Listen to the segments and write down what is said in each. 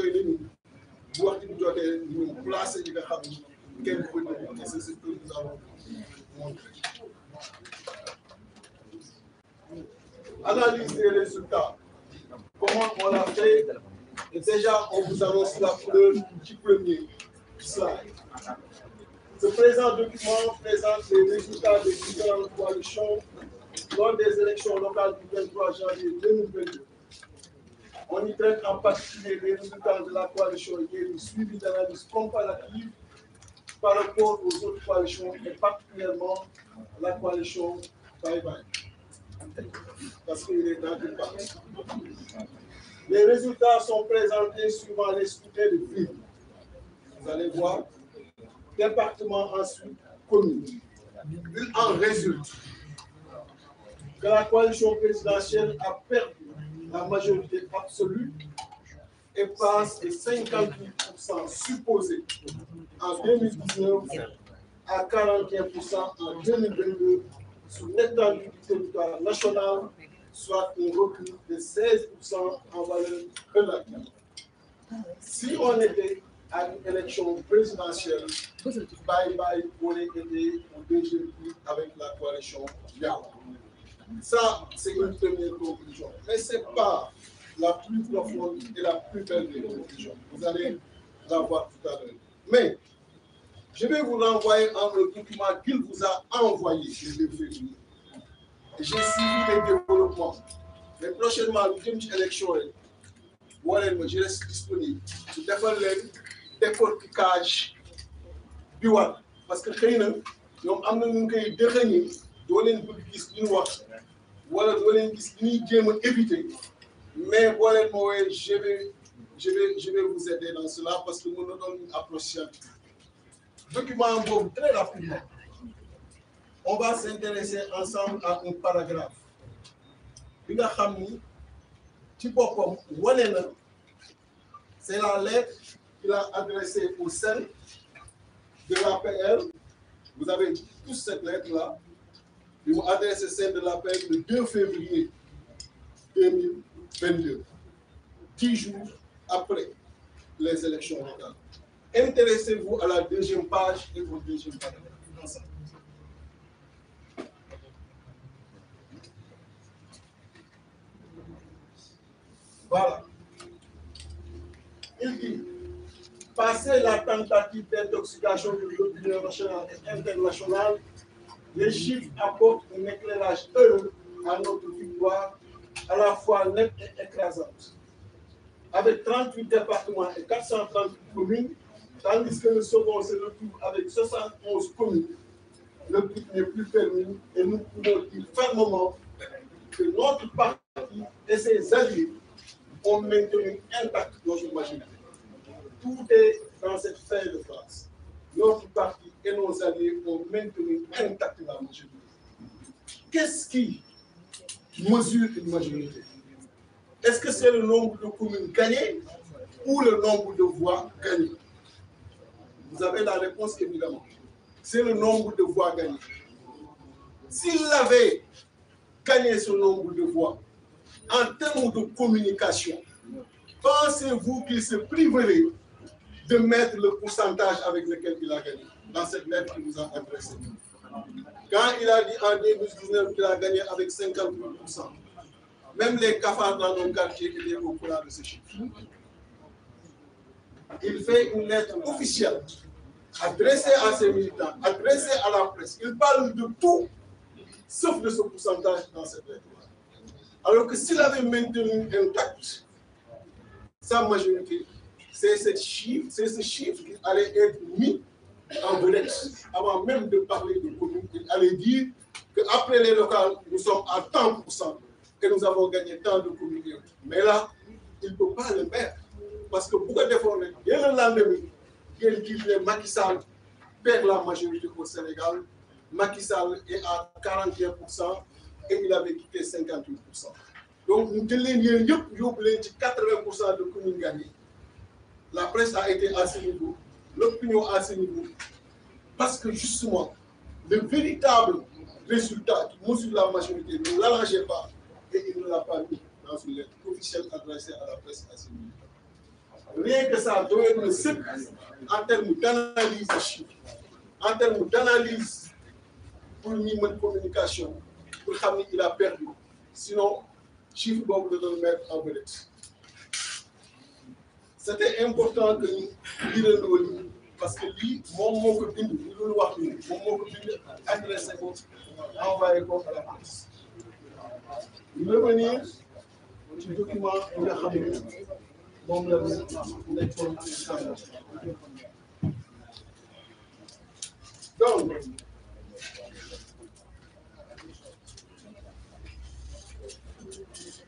yooyu bu waxtu bi jotee ñu placé yi nga xam ni kenn ku nekk et c'est ce que nous avons montré. Analyse des résultats. Comment on l'a fait? Et déjà, on vous annonce la couleur du premier slide. Ce présent document présente les résultats des différentes coalitions lors des élections locales du 23 janvier 2022. On y traite en particulier les résultats de la coalition Yewwi suivi d'analyse comparative par rapport aux autres coalitions et particulièrement la coalition Bye Bye. Parce qu'il est dans une partie. Les résultats sont présentés suivant les scrutins de ville. Vous allez voir, département ensuite, commune. Il en résulte que la coalition présidentielle a perdu la majorité absolue et passe de 58% supposé en 2019 à 41% en 2022 sur l'étendue du territoire national, soit un recul de 16% en valeur relative. Si on était à une élection présidentielle, Bye Bye aurait été au deuxième tour avec la coalition Yewwi. Ça, c'est une première conclusion. Mais ce n'est pas la plus profonde et la plus belle des conclusions. Vous allez la voir tout à l'heure. Mais je vais vous renvoyer un document qu'il vous a envoyé le 2 février. J'ai suivi les développements. Mais prochainement, nous avons une élection. Je reste disponible. Je défends le décortiquage du WAD. Parce que nous avons des doo leen bëgg gis li ñu wax wala doo leen gis li ñuy jéem a éviter mais boo leen ma woowee je vais vous aider dans cela parce que nous donnons une approche scientifique. Document boobu très rapidement on va s'intéresser ensemble à un paragraphe bi nga xam ni ci boppam wane na c'est la lettre qu'il a adressée au sein de l'APR. Vous avez tous cette lettre là. Ils m'ont adressé celle de l'appel le 2 février 2022, 10 jours après les élections locales. Intéressez-vous à la deuxième page et au deuxième paragraphe. Voilà. Il dit, passer la tentative d'intoxication de l'opinion nationale et internationale, les chiffres apportent un éclairage heureux à notre victoire, à la fois nette et écrasante. Avec 38 départements et 430 communes, tandis que le second se retrouve avec 71 communes, le but n'est plus permis et nous pouvons dire fermement que notre parti et ses alliés ont maintenu intact notre majorité. Tout est dans cette fin de phrase. Notre parti et nos alliés ont maintenu intact la majorité. Qu'est-ce qui mesure une majorité? Est-ce que c'est le nombre de communes gagnées ou le nombre de voix gagnées? Vous avez la réponse évidemment. C'est le nombre de voix gagnées. S'il avait gagné ce nombre de voix en termes de communication, pensez-vous qu'il se priverait de mettre le pourcentage avec lequel il a gagné dans cette lettre qu'il nous a adressée? Quand il a dit en 2019 qu'il a gagné avec 58%, même les cafards dans nos quartiers étaient au courant de ce chiffre. Il fait une lettre officielle adressée à ses militants, adressée à la presse. Il parle de tout, sauf de ce pourcentage dans cette lettre. Alors que s'il avait maintenu intact sa majorité, c'est ce chiffre qui allait être mis en vedette. Avant même de parler de communes, il allait dire qu'après les locales, nous sommes à tant pour cent et nous avons gagné tant de communes. Mais là, il ne peut pas le faire. Parce que beaucoup d'efforts, dès le lendemain, Macky Sall perd la majorité au Sénégal. Macky Sall est à 41% et il avait quitté 58%. Donc, nous avons 80% de communes gagnées. La presse a été à ce niveau, l'opinion à ce niveau, parce que justement, le véritable résultat qui mesure la majorité ne l'allongeait pas et il ne l'a pas mis dans une lettre officielle adressée à la presse à ce niveau. Rien que ça doit être le cycle en termes d'analyse de chiffres, en termes d'analyse pour une communication, pour savoir qu'il a perdu. Sinon, chiffre bon, vous devez le mettre en vedette. C'était important que nous lions le livre parce que lui, mon mot que il nous l'a dit, mon mot que adressé envoyé à la police. Il veut venir du document de la famille. Donc,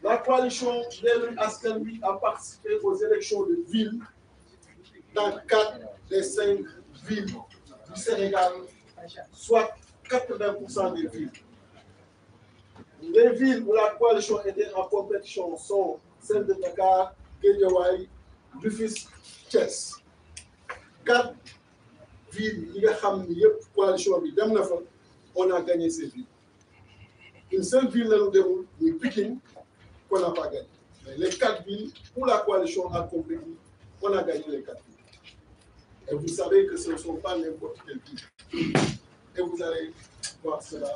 la coalition Yewwi Askan Wi a participé aux élections de ville dans 4 des 5 villes du Sénégal, soit 80% des villes. Les villes où la coalition était en compétition sont celles de Dakar, Guédiawaye, Rufisque, Thiès. 4 villes, coalition, on a gagné ces villes. Une seule ville, nous déroule, Pikine, qu'on n'a pas gagné. Mais les 4 villes où la coalition a compétit, on a gagné les 4 villes. Et vous savez que ce ne sont pas n'importe quelle ville. Et vous allez voir cela.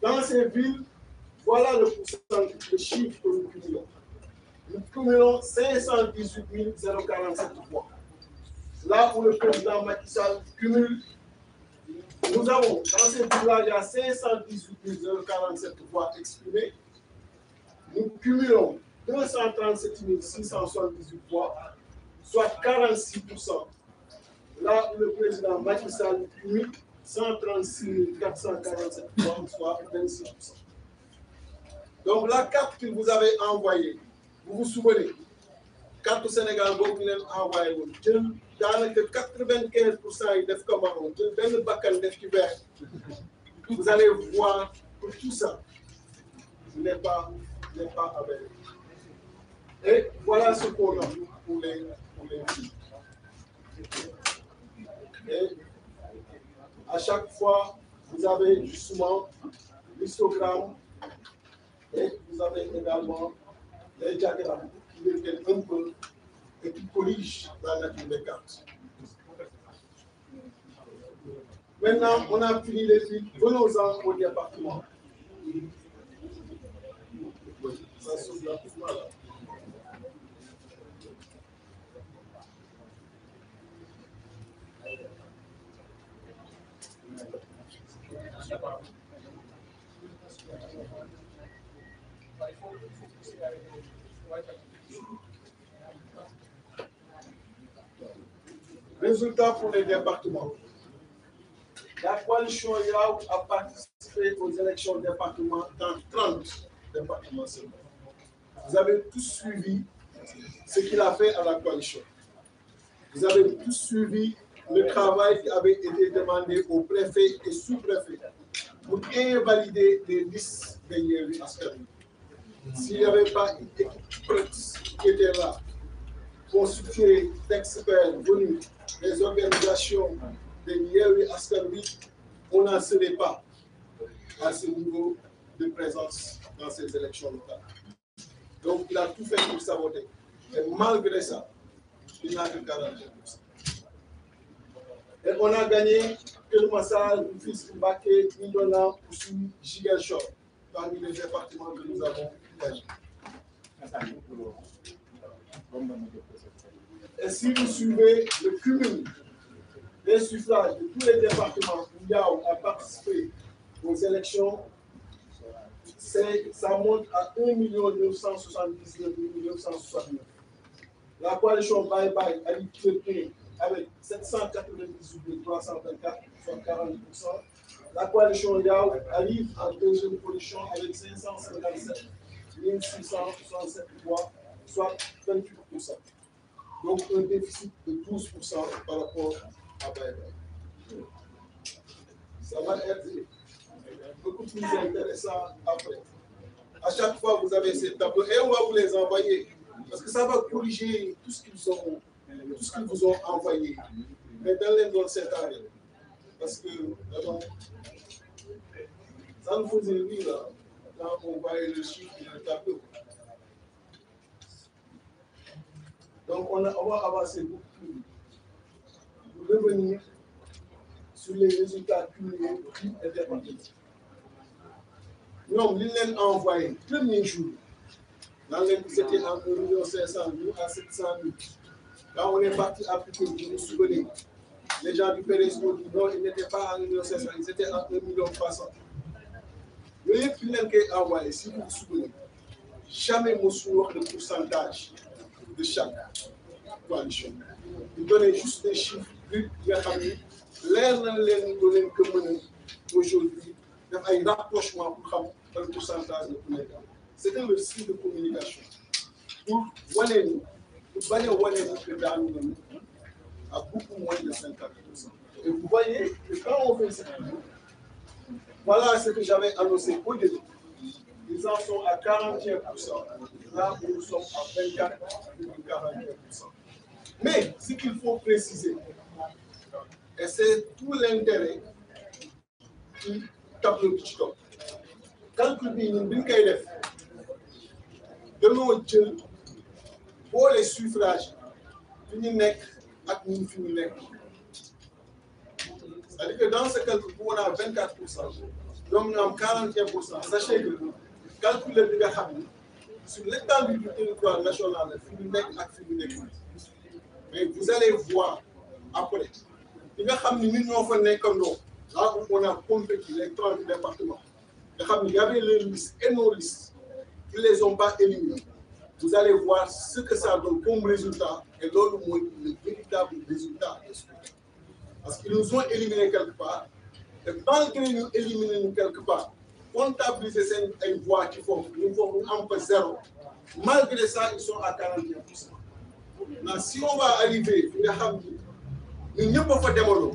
Dans ces villes, voilà le pourcentage de chiffres que nous cumulons. Nous cumulons 518 047 voix. Là où le président Macky Sall cumule, nous avons, dans ces villes-là, il y a 518 047 voix exprimées. Nous cumulons 237 678 voix, soit 46%. Là où le président Macky Sall cumule 136 447 voix, soit 26%. Donc la carte que vous avez envoyée, vous vous souvenez, carte au Sénégal, vous l'avez envoyée, dans les 95% de Cameroun, vous allez voir que tout ça n'est pas avéré. Et voilà ce qu'on a pour les filles. Et à chaque fois, vous avez justement l'histogramme et vous avez également les diagrammes qui deviennent un peu et qui corrigent la nature des cartes. Maintenant, on a fini les filles. Venons-en au département. Ça s'ouvre là pour moi là. Résultat pour les départements. La coalition Yao a participé aux élections départementales dans 30 départements seulement. Vous avez tous suivi ce qu'il a fait à la coalition. Vous avez tous suivi le travail qui avait été demandé aux préfets et sous-préfets pour invalider les listes de Yewwi Askan Wi. S'il n'y avait pas une équipe prête qui était là, constituée d'experts venus des organisations de Yewwi Askan Wi, on n'en serait pas à ce niveau de présence dans ces élections locales. Donc il a tout fait pour saboter. Et malgré ça, il n'a que 41%. Et on a gagné Kelmassa, Rufisque, Mbacké, Bignona, Oussou, Ziguinchor, parmi les départements que nous avons gagnés. Et si vous suivez le cumul des suffrages de tous les départements où Yao a participé aux élections, ça monte à 1 979 969. La coalition Bye Bye a été avec 798 324, soit 40%. La coalition Yao arrive en deuxième position avec 557 667 voix, soit 28%. Donc un déficit de 12% par rapport à Bye Bye. Ça va être beaucoup plus intéressant après. À chaque fois, vous avez ces tableaux et on va vous les envoyer parce que ça va corriger tout ce qu'ils vous ont envoyé. Mais dans les zones cette année, parce que ça nous faisait rire là, quand on voyait le chiffre et le tableau. Donc, on va avancer beaucoup plus vite. Pour revenir sur les résultats cumulés du département. Nous, on l'a envoyé le premier jour. C'était en 1 500 000 à 700 000. Quand on est parti appliquer, vous vous souvenez, les gens du PDS ont dit non, ils n'étaient pas en 1 500 000, ils étaient en 1 300 000. Le plus qui est envoyé, si vous vous souvenez, jamais je ne le pourcentage de chaque coalition. Ils donnaient juste des chiffres plus rapprochés. L'air n'a donné que aujourd'hui, il y a un rapprochement pour le pourcentage de tout. C'était le site de communication. Pour Waneni, pour Bane Waneni que Dani a beaucoup moins de 50%. Et vous voyez que quand on fait ça, voilà ce que j'avais annoncé au début. Ils en sont à 41%. Là où nous sommes à 24,41%. Mais ce qu'il faut préciser, et c'est tout l'intérêt du tableau du top. Calcul bi ñun biñ koy def dañoo jël boole suffrage fi ñu nekk ak ñun fi ñu nekk. C'est-à-dire que dans ce calcul on a 24%, donc nous avons 41%. Sachez que calcul bi nga xam ni sur l'étendue du territoire national fi ñu nekk ak fi ñu nekk. Mais vous allez voir après bi nga xam ni ñun ñoo fa nekkandoo là où on a complété les 30 départements. Il y avait les listes et nos listes, ils ne les ont pas éliminés. Vous allez voir ce que ça donne comme résultat et l'autre mot, le véritable résultat. Parce qu'ils nous ont éliminés quelque part, et malgré nous éliminer quelque part, comptabiliser ces voix qui font, nous font un peu zéro. Malgré ça, ils sont à 41%. Maintenant, si on va arriver, nous ne pouvons pas démolir.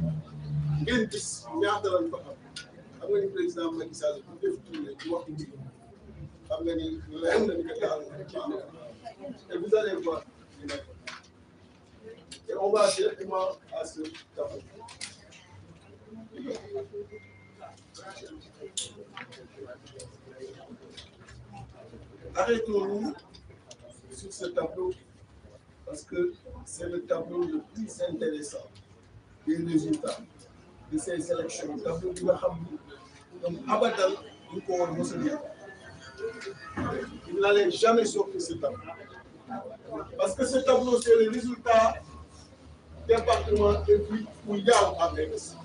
Il y a une piste, il y a le président Macky Sall def tourné ci waxtu bi xam nga ni leer na ni que daal et vous allez voir et on va directement à ce tableau. Arrêtons-nous sur ce tableau parce que c'est le tableau le plus intéressant des résultats de ces élections. Le tableau de la donc, Abadal, il n'allait jamais sortir ce tableau. Parce que ce tableau, c'est le résultat département et puis où il y a investi.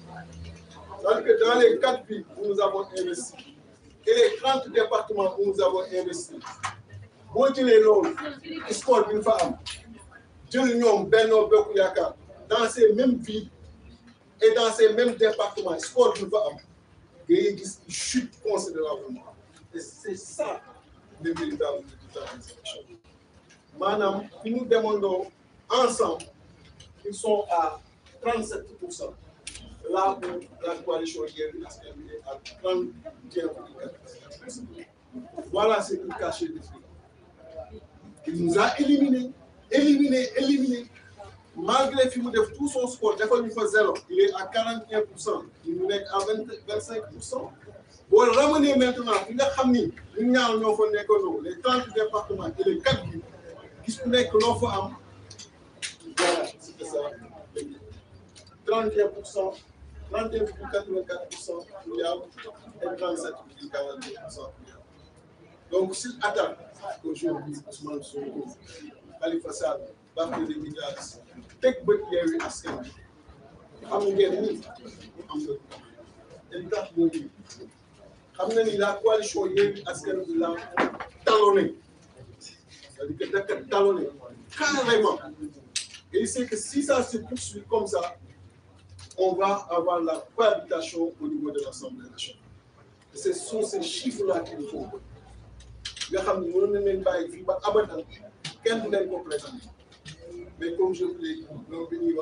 C'est-à-dire que dans les 4 villes où nous avons investi et les 30 départements où nous avons investi, vous les lots, qui score d'une femme, dans ces mêmes villes et dans ces mêmes départements, score d'une femme. Et ils chutent considérablement. Et c'est ça le véritable résultat des élections. Madame, nous demandons ensemble, ils sont à 37%. Là où la coalition est à 31,4%. Voilà ce qu'il cachait des filles. Il nous a éliminés. Malgré qu'il nous def tout son score, il est à 41%, il nous est à 25%. Pour ramener maintenant, les 30 départements et les 4 villes qui se connectent que l'on fait, voilà, c'était ça. 31%, 31,84% et 37,42%. Donc, s'il attaque aujourd'hui, Ousmane Sonko, Khalifa Sall, Barthélémy Dias, teg bët Yewwi Askan Wi xam ngeen ni am na li tax mooy xam na ni la coalition Yewwi Askan Wi la talonné, c'est-à-dire que da ka talonné carrément. Et il sait que si ça se poursuit comme ça, on va avoir la cohabitation au niveau de l'Assemblée nationale. Et ce sont ces chiffres-là qu'il faut. Nga xam ni mënoon na leen bàyyi fii ba abadan kenn du leen ko présenter. Mais comme je vous l'ai dit, nous allons venir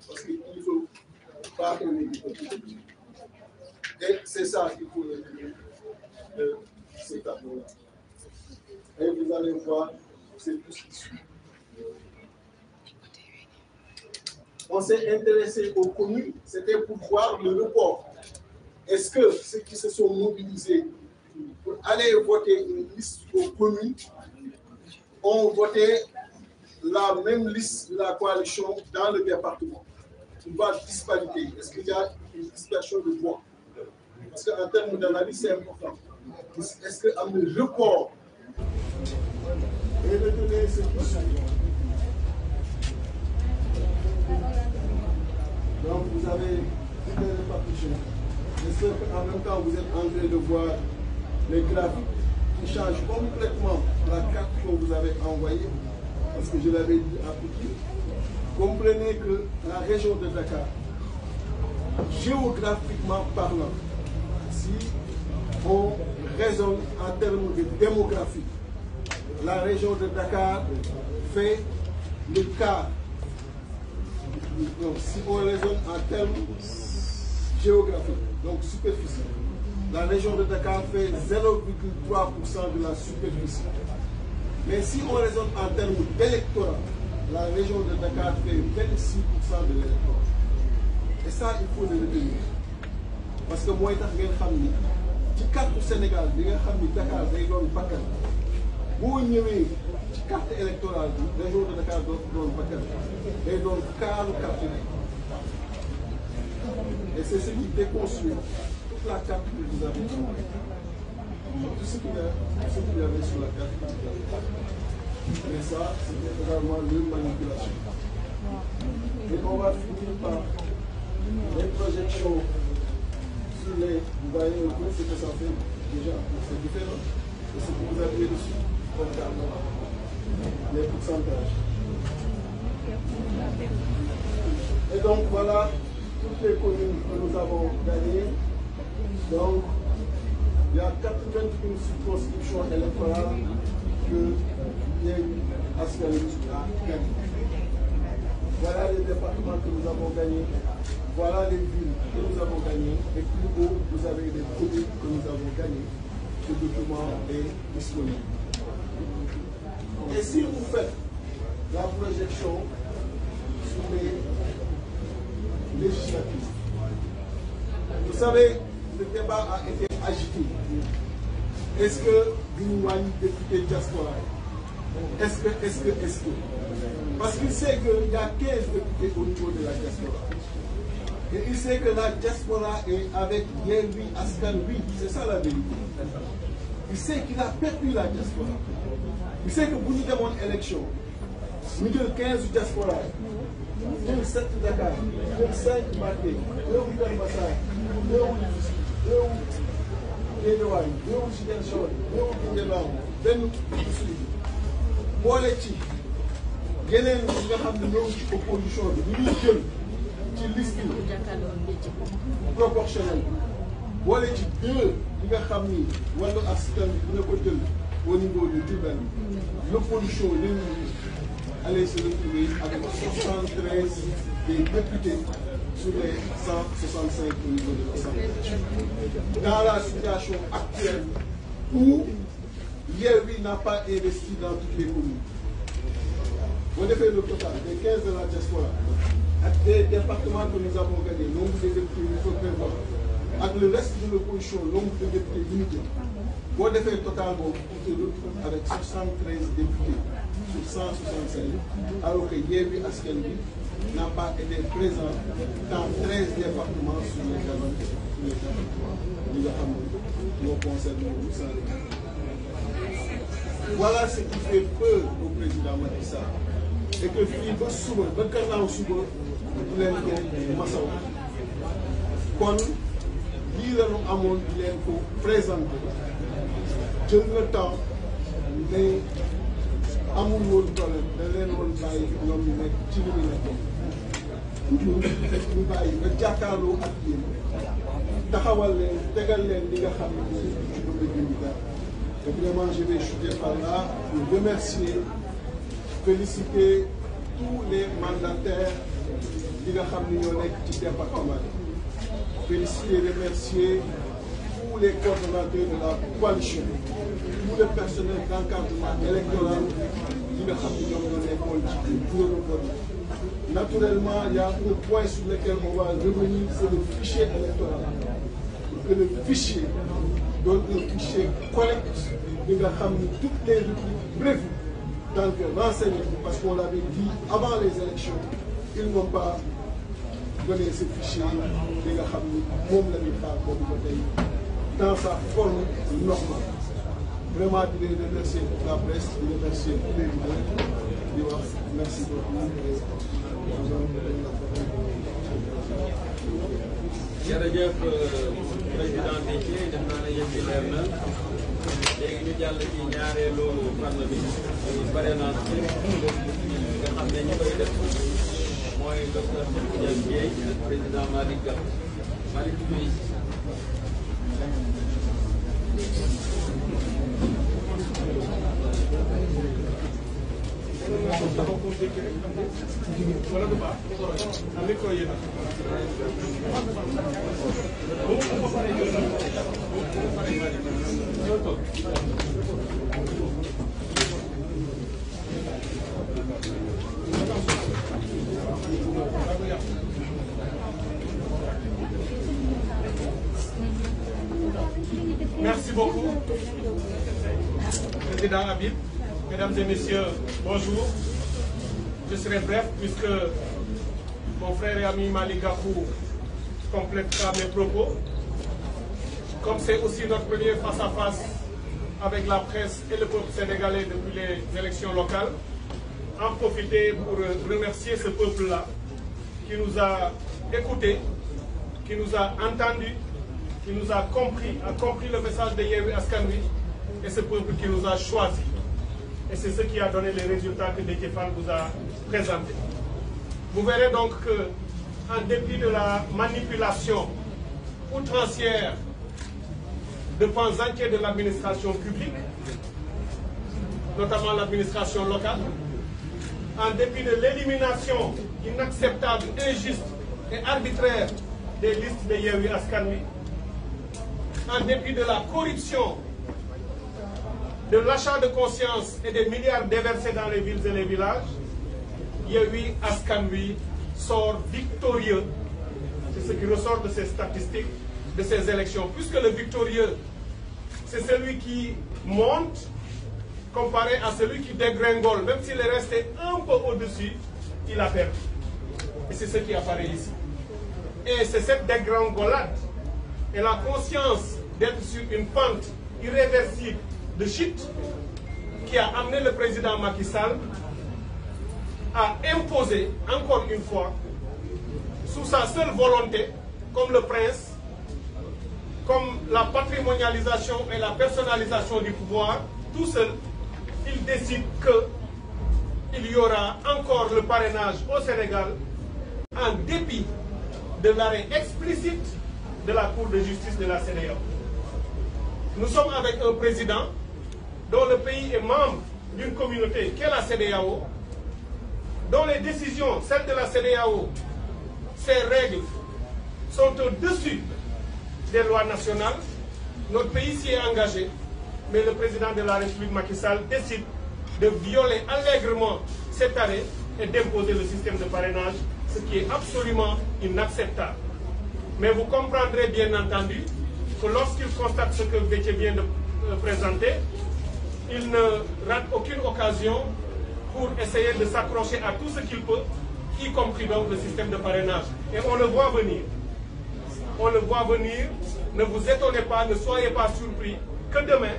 parce qu'il ne faut pas donner du côté. Et c'est ça qu'il faut retenir de ce tableau-là. Et vous allez voir, c'est tout ce qui suit. On s'est intéressé aux communes, c'était pour voir le report. Est-ce que ceux qui se sont mobilisés pour aller voter une liste aux communes ont voté la même liste de la coalition dans le département. Une voie de disparité. Est-ce qu'il y a une dispersion de voix? Parce qu'en termes d'analyse, c'est important. Est-ce qu'il y a un report? Et retenez ce qui suit. Donc, vous avez toutes les répartitions. J'espère qu'en même temps, vous êtes en train de voir les graphiques qui changent complètement la carte que vous avez envoyée, parce que je l'avais dit à Pouki. Comprenez que la région de Dakar, géographiquement parlant, si on raisonne en termes de démographie, la région de Dakar fait le quart. Donc, si on raisonne en termes géographiques, donc superficie, la région de Dakar fait 0,3% de la superficie. Mais si on raisonne en termes d'électorat, la région de Dakar fait 26% de l'électorat. Et ça, il faut le retenir. Parce que moi, je ci carte Sénégal, Dakar day doon bakkan. Boo ñëwee ci carte électorale bi région de Dakar doon bakkan. Day doon kaaru carte bi. Et c'est ce qui déconstruit toute la carte que vous avez. Tout ce qu'il y avait sur la carte. Mais ça, c'était également une manipulation. Et on va finir par les projections sur les. Vous voyez un peu ce que ça fait déjà. C'est différent de ce que vous aviez reçu comme les pourcentages. Et donc voilà toutes les communes que nous avons gagnées. Donc il y a 81 circonscriptions électorales que Askan a gagné. Voilà les départements que nous avons gagnés. Voilà les villes que nous avons gagnées. Et plus haut, vous avez les communes que nous avons gagnées. Ce document est disponible. Et si vous faites la projection sur les législatives, vous savez, le débat a été agité. Est-ce que vous avez député diaspora? Est-ce que parce qu'il sait qu'il y a 15 députés au niveau de la diaspora. Et il sait que la diaspora est avec Yewwi Askan Wi. C'est ça la vérité. Il sait qu'il a perdu la diaspora. Il sait que pour nous avons une élection, nous avons 15 diaspora, nous avons 7 Dakar, nous avons 5 Maté, nous avons 8 Massa, nous avons 2 Guédiawaye, nous avons Ziguinchor, nous avons Guinguinéo, benn suñu boole ci yeneen ñi nga xam ne ñoo ci opposition bi ñu ngi jël ci liste proportionnelle boole ci 2 yi nga xam ni Wallu Askan Wi dina ko jël au niveau de Diourbel, l'opposition allait se retrouver avec 73 des députés sur les 165 au niveau de l'Assemblée. Dans la situation actuelle où Yewwi n'a pas investi dans toutes les communes. On a fait le total des 15 de la diaspora, avec des départements que nous avons gagnés, nombre de députés, il faut prévoir, avec le reste de l'opposition, nombre de députés limité. On a fait le total avec 73 députés sur 165, alors que Yewwi Askan Wi n'a pas été présent dans 13 départements sur les 40 départements. Nous concernons voilà ce qui fait peur au président Macky Sall. Et que fii ba suba ba gannaaw suba du leen ko masaw kon lii la ñu amoon di leen ko présenté jël na temps mais amul woon problème da leen woon bàyyi ñoom ñu nekk ci li ñu nekk ñu bàyyi nga jàkkaarloo ak yéen taxawal leen tegal leen li nga xam ne ci bëgg a jënd dara. Et vraiment, je vais chuter par là pour remercier, féliciter tous les mandataires qui ont été département. Féliciter et remercier tous les coordonnateurs de la coalition, tout le personnel d'encadrement électoral qui ont été. Naturellement, il y a un point sur lequel on va revenir, c'est le fichier électoral. Que le fichier donne un fichier correct, il va ramener toutes les rubriques prévues tant que renseignement, parce qu'on l'avait dit avant les élections, ils n'ont pas donné ce fichier de la famille, dans sa forme normale. Vraiment, je voulais remercier la presse, je voulais remercier tous les leaders. Merci beaucoup. jërëjëf président Déthié def naa ne yëf yi leer na léegi ñu jàll ci ñaareelu fànn bi muy parrainage bi nga xam ne ñi koy def mooy docteur Tidiane Dièye ak président Malick Gakou Malick Gueye. Merci beaucoup, Président Habib. Mesdames et messieurs, bonjour. Je serai bref puisque mon frère et ami Malick Gakou complétera mes propos. Comme c'est aussi notre premier face-à-face avec la presse et le peuple sénégalais depuis les élections locales, en profiter pour remercier ce peuple-là qui nous a écoutés, qui nous a entendus, qui nous a compris le message de Yewwi Askan Wi, et ce peuple qui nous a choisis. Et c'est ce qui a donné les résultats que Déthié Fall vous a présentés. Vous verrez donc qu'en dépit de la manipulation outrancière de pans entiers de l'administration publique, notamment l'administration locale, en dépit de l'élimination inacceptable, injuste et arbitraire des listes de Yewwi Askan Wi, en dépit de la corruption, de l'achat de conscience et des milliards déversés dans les villes et les villages, Yewwi Askan Wi sort victorieux. C'est ce qui ressort de ces statistiques, de ces élections. Puisque le victorieux, c'est celui qui monte comparé à celui qui dégringole. Même s'il est resté un peu au-dessus, il a perdu. Et c'est ce qui apparaît ici. Et c'est cette dégringolade et la conscience d'être sur une pente irréversible de chute qui a amené le président Macky Sall à imposer, encore une fois, sous sa seule volonté, comme le prince, comme la patrimonialisation et la personnalisation du pouvoir, tout seul, il décide qu'il y aura encore le parrainage au Sénégal en dépit de l'arrêt explicite de la Cour de justice de la CEDEAO. Nous sommes avec un président dont le pays est membre d'une communauté qu'est la CEDEAO, dont les décisions, celles de la CEDEAO, ces règles sont au-dessus des lois nationales. Notre pays s'y est engagé, mais le président de la République Macky Sall décide de violer allègrement cet arrêt et d'imposer le système de parrainage, ce qui est absolument inacceptable. Mais vous comprendrez bien entendu que lorsqu'il constate ce que Déthié vient de présenter, il ne rate aucune occasion pour essayer de s'accrocher à tout ce qu'il peut, y compris donc le système de parrainage. Et on le voit venir. On le voit venir. Ne vous étonnez pas, ne soyez pas surpris que demain,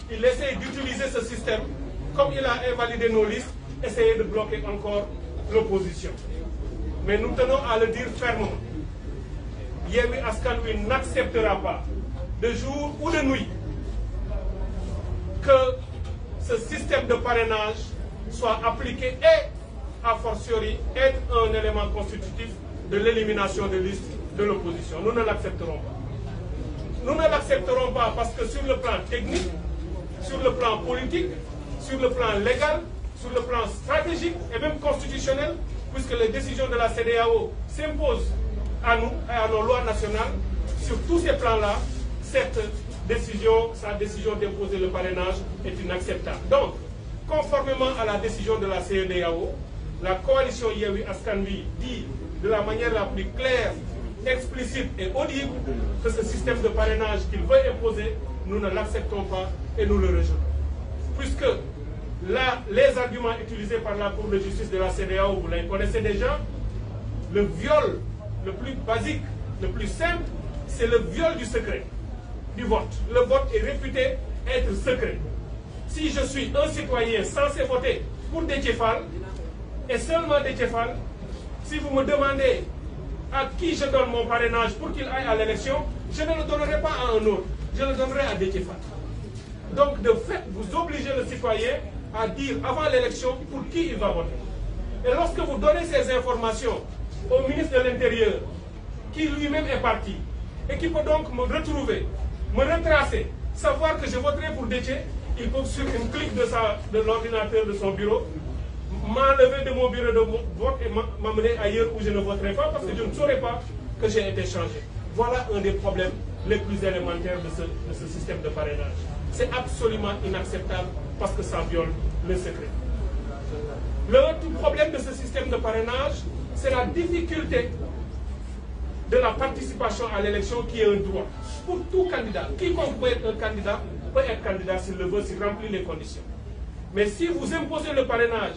il essaye d'utiliser ce système, comme il a invalidé nos listes, essayer de bloquer encore l'opposition. Mais nous tenons à le dire fermement. Yewwi Askan Wi n'acceptera pas, de jour ou de nuit, que ce système de parrainage soit appliqué et, a fortiori, être un élément constitutif de l'élimination de listes de l'opposition. Nous ne l'accepterons pas. Nous ne l'accepterons pas parce que sur le plan technique, sur le plan politique, sur le plan légal, sur le plan stratégique et même constitutionnel, puisque les décisions de la CEDEAO s'imposent à nous et à nos lois nationales, sur tous ces plans-là, cette décision, sa décision d'imposer le parrainage est inacceptable. Donc, conformément à la décision de la CEDEAO, la coalition Yewwi Askan Wi dit de la manière la plus claire, explicite et audible que ce système de parrainage qu'il veut imposer, nous ne l'acceptons pas et nous le rejetons. Puisque les arguments utilisés par la Cour de justice de la CEDEAO, vous les connaissez déjà. Le viol le plus basique, le plus simple, c'est le viol du secret du vote. Le vote est réputé être secret. Si je suis un citoyen censé voter pour Déthié Fall, et seulement Déthié Fall, si vous me demandez à qui je donne mon parrainage pour qu'il aille à l'élection, je ne le donnerai pas à un autre, je le donnerai à Déthié Fall. Donc de fait, vous obligez le citoyen à dire avant l'élection pour qui il va voter. Et lorsque vous donnez ces informations au ministre de l'Intérieur, qui lui-même est parti, et qui peut donc me retrouver, me retracer, savoir que je voterai pour Déthié, il peut sur une clique de l'ordinateur de son bureau, m'enlever de mon bureau de vote et m'amener ailleurs où je ne voterai pas parce que je ne saurais pas que j'ai été changé. Voilà un des problèmes les plus élémentaires de ce système de parrainage. C'est absolument inacceptable parce que ça viole le secret. L'autre problème de ce système de parrainage, c'est la difficulté de la participation à l'élection qui est un droit. Pour tout candidat, quiconque peut être un candidat, peut être candidat s'il le veut, s'il remplit les conditions. Mais si vous imposez le parrainage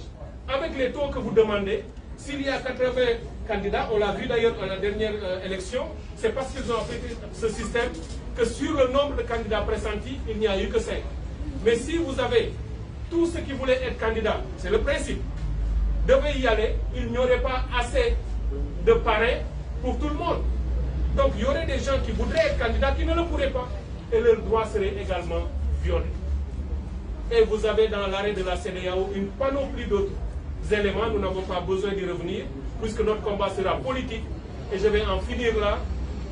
avec les taux que vous demandez, s'il y a 80 candidats, on l'a vu d'ailleurs à la dernière élection, c'est parce qu'ils ont appliqué ce système que sur le nombre de candidats pressentis, il n'y a eu que 5. Mais si vous avez tous ceux qui voulaient être candidats, c'est le principe, devaient y aller, il n'y aurait pas assez de parrains pour tout le monde. Donc il y aurait des gens qui voudraient être candidats qui ne le pourraient pas. Et leurs droits seraient également violés. Et vous avez dans l'arrêt de la CEDEAO une panoplie d'autres éléments, nous n'avons pas besoin d'y revenir, puisque notre combat sera politique, et je vais en finir là.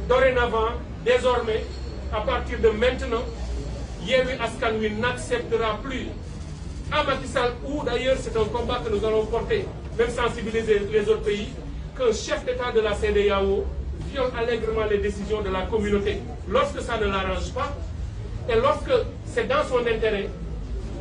Dorénavant, désormais, à partir de maintenant, Yewwi Askan Wi n'acceptera plus à Macky Sall, ou d'ailleurs c'est un combat que nous allons porter, même sensibiliser les autres pays, qu'un chef d'État de la CEDEAO viole allègrement les décisions de la communauté lorsque ça ne l'arrange pas, et lorsque c'est dans son intérêt,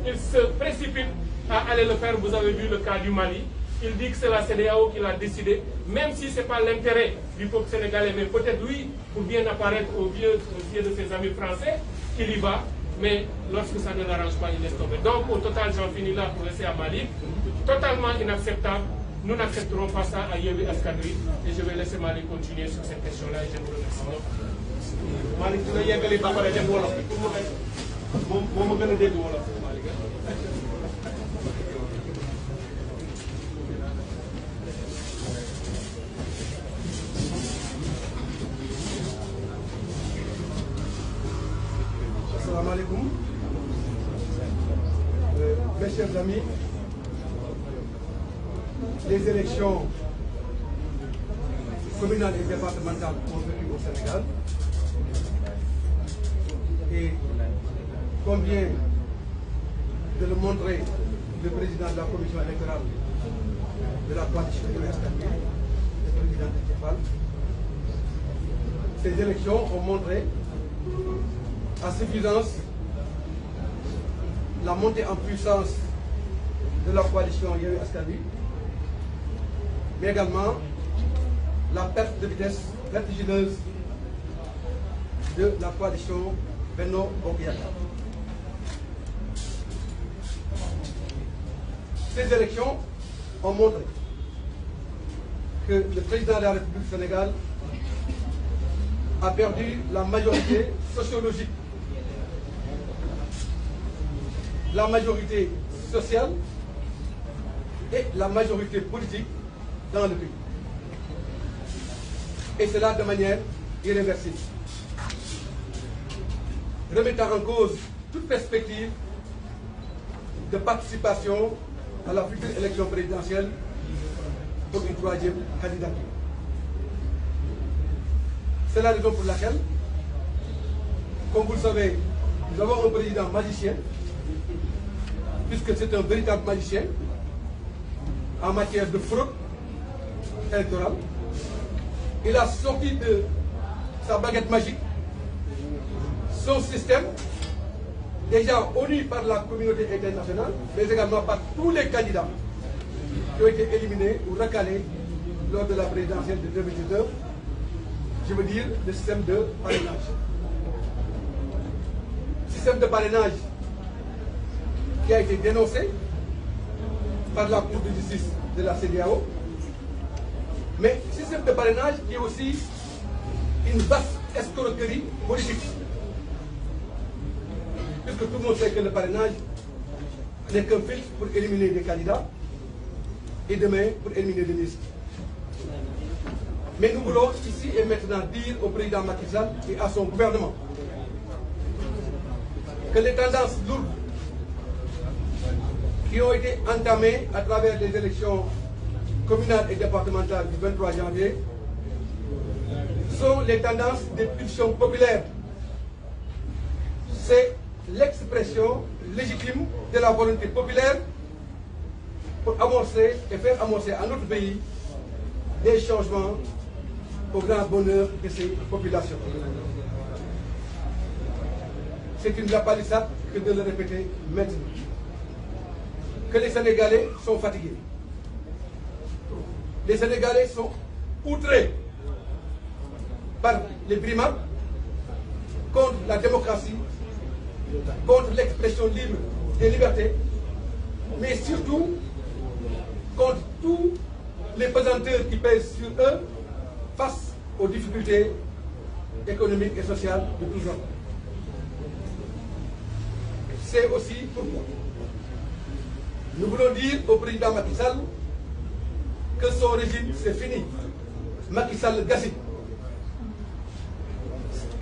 il se précipite à aller le faire. Vous avez vu le cas du Mali. Il dit que c'est la CEDEAO qui l'a décidé, même si ce n'est pas l'intérêt du peuple sénégalais, mais peut-être lui, pour bien apparaître aux yeux de ses amis français, qu'il y va, mais lorsque ça ne l'arrange pas, il laisse tomber. Donc au total, j'en finis là pour laisser à Mali. Totalement inacceptable. Nous n'accepterons pas ça à Yewwi Askan Wi, et je vais laisser Mali continuer sur cette question-là, et je vous remercie. Mali, tu n'as pas de parole de Wolof. Pour me donner des Wolof. Assalamu alaikum. Mes chers amis, les élections communales et départementales ont vécu au Sénégal. Et comme vient de le montrer le président de la commission électorale de la coalition Yewwi Askan Wi, le président Déthié Fall, ces élections ont montré à suffisance la montée en puissance de la coalition Yewwi Askan Wi, mais également la perte de vitesse vertigineuse de la coalition Benno Bokk Yakaar. Ces élections ont montré que le président de la République du Sénégal a perdu la majorité sociologique, la majorité sociale et la majorité politique dans le pays. Et cela de manière irréversible, remettant en cause toute perspective de participation à la future élection présidentielle pour une troisième candidature. C'est la raison pour laquelle, comme vous le savez, nous avons un président magicien, puisque c'est un véritable magicien en matière de fraude électorale. Il a sorti de sa baguette magique son système, déjà honni par la communauté internationale, mais également par tous les candidats qui ont été éliminés ou recalés lors de la présidentielle de 2019, je veux dire le système de parrainage. Système de parrainage qui a été dénoncé par la Cour de justice de la CEDEAO, mais système de parrainage qui est aussi une vaste escroquerie politique. Puisque tout le monde sait que le parrainage n'est qu'un filtre pour éliminer des candidats et demain pour éliminer des listes. Mais nous voulons ici et maintenant dire au président Macky Sall et à son gouvernement que les tendances lourdes qui ont été entamées à travers les élections communales et départementales du 23 janvier sont les tendances des pulsions populaires. C'est l'expression légitime de la volonté populaire pour amorcer et faire amorcer à notre pays des changements au grand bonheur de ces populations. C'est une lapalissade que de le répéter maintenant. Que les Sénégalais sont fatigués. Les Sénégalais sont outrés par les primates contre la démocratie, contre l'expression libre des libertés, mais surtout contre tous les pesanteurs qui pèsent sur eux face aux difficultés économiques et sociales de tous ordres. C'est aussi pourquoi nous voulons dire au président Macky Sall que son régime c'est fini. Macky Sall gassi.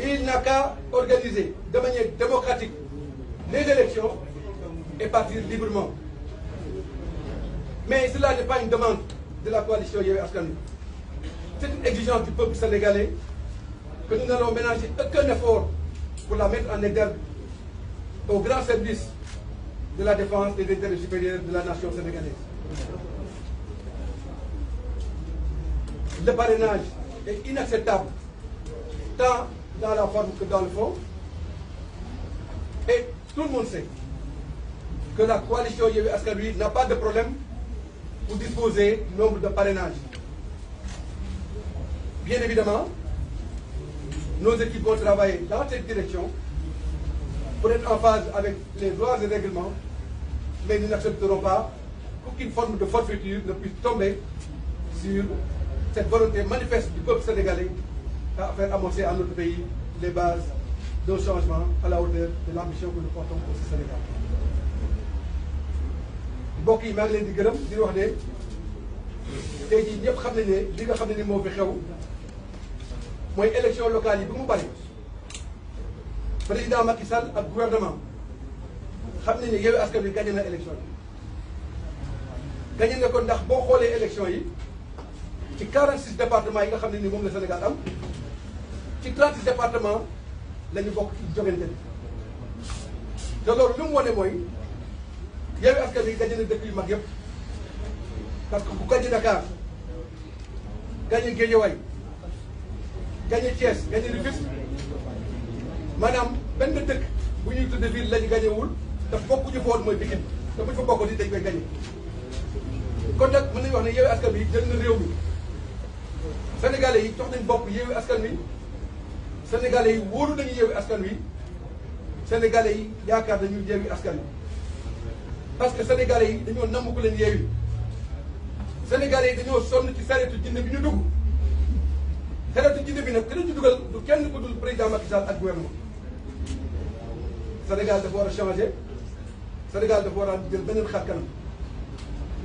Il n'a qu'à organiser de manière démocratique les élections et partir librement. Mais cela n'est pas une demande de la coalition Yewwi Askan Wi. C'est une exigence du peuple sénégalais que nous n'allons ménager aucun effort pour la mettre en exergue au grand service de la défense des intérêts supérieurs de la nation sénégalaise. Le parrainage est inacceptable, tant dans la forme que dans le fond. Et tout le monde sait que la coalition Yewwi Askan Wi n'a pas de problème pour disposer du nombre de parrainages. Bien évidemment, nos équipes vont travailler dans cette direction pour être en phase avec les lois et règlements, mais nous n'accepterons pas qu'aucune forme de forfaiture ne puisse tomber sur cette volonté manifeste du peuple sénégalais à faire amorcer à notre pays les bases d'un changement à la hauteur de l'ambition que nous portons au Sénégal. mbokk yi maa ngi leen di gërëm di wax ne tey jii ñëpp xam nañ ne li nga xam ne ni moo fi xew mooy élection locale yi bi mu bari président Macky Sall ak gouvernement xam nañ ne Yewwi Askan Wi gagné na élection yi. gagné na ko ndax boo xoolee élection yi ci 46 départements yi nga xam ne ni moom la Sénégal am ci 36 départements la ñu bokk ci jogante bi te loolu lu mu wane mooy. Yewwi Askan Wi gagné na dëkk yu mag yëpp parce que ku gagné Dakar gagné Guédiawaye gagné Thiès gagné Rufisque maanaam benn dëkk bu ñuy tudde ville lañu gagné wul te bokkuñu foon mooy Pikine te buñ fa bokkoon ni dañ koy gagné. kon nag mën nañu wax ne Yewwi Askan Wi jël na réew mi Sénégalais yi jox nañ bopp Yewwi Askan Wi Sénégalais yi wóolu nañu Yewwi Askan Wi Sénégalais yi yaakaar nañu Yewwi Askan Wi. parce que sénégalais yi dañoo namm ko leen yeewi sénégalais yi dañoo sonn ci sareetu jinne bi ñu dugg sareetu jinne bi nag ki ci dugal du kenn ku dul président Macky Sall ak gouvernement. Sénégal dafa war a changer Sénégal dafa war a jël beneen xar kanam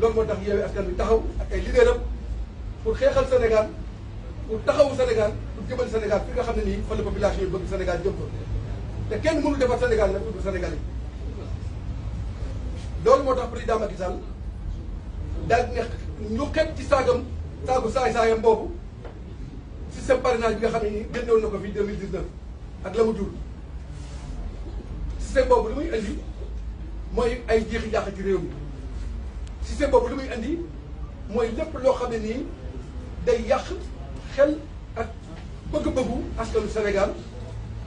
loolu moo tax Yewwi Askan Wi taxaw ak ay leaderam pour xeexal Sénégal pour taxawu Sénégal pour jëmal Sénégal fi nga xam ne nii fa la population yi bëgg Sénégal jëm ko te kenn mënul defar Sénégal nag pour Sénégalais yi. loolu moo tax président Macky Sall daal di ne ñu xet ci saagu saay-saayam boobu système parrainage bi nga xam ne nii génnewoon na ko fii 2019 ak la mu jur système boobu li muy indi mooy ay jeexi jàq ci réew mi système boobu li muy indi mooy lépp loo xam ne nii day yàq xel ak bëgg-bëggu askanu Sénégal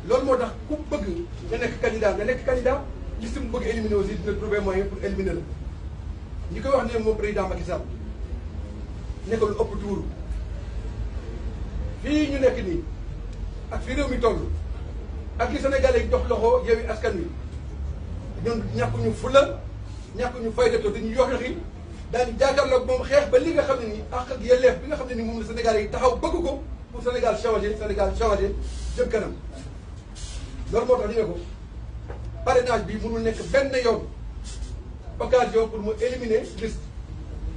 loolu moo tax ku bëgg nga nekk candidat liste mu bëgg éliminer aussi dina trouver moyen pour éliminer la ñi koy wax ne moom président Macky Sall nekk lu ëpp tuuru fii ñu nekk nii ak fi réew mi toll ak li Sénégalais yi jox loxo Yewwi Askan Wi ñun ñàkkuñu fula ñàkkuñu fayda to dañuy yox yoxi daañu jàkkaarloog moom xeex ba li nga xam ne nii àq ak yelleef bi nga xam ne nii moom la Sénégal yi taxaw bëgg ko pour Sénégal changé jëm kanam loolu moo tax ñu ne ko parrainage bi mënul nekk benn yoon occasion pour mu éliminer liste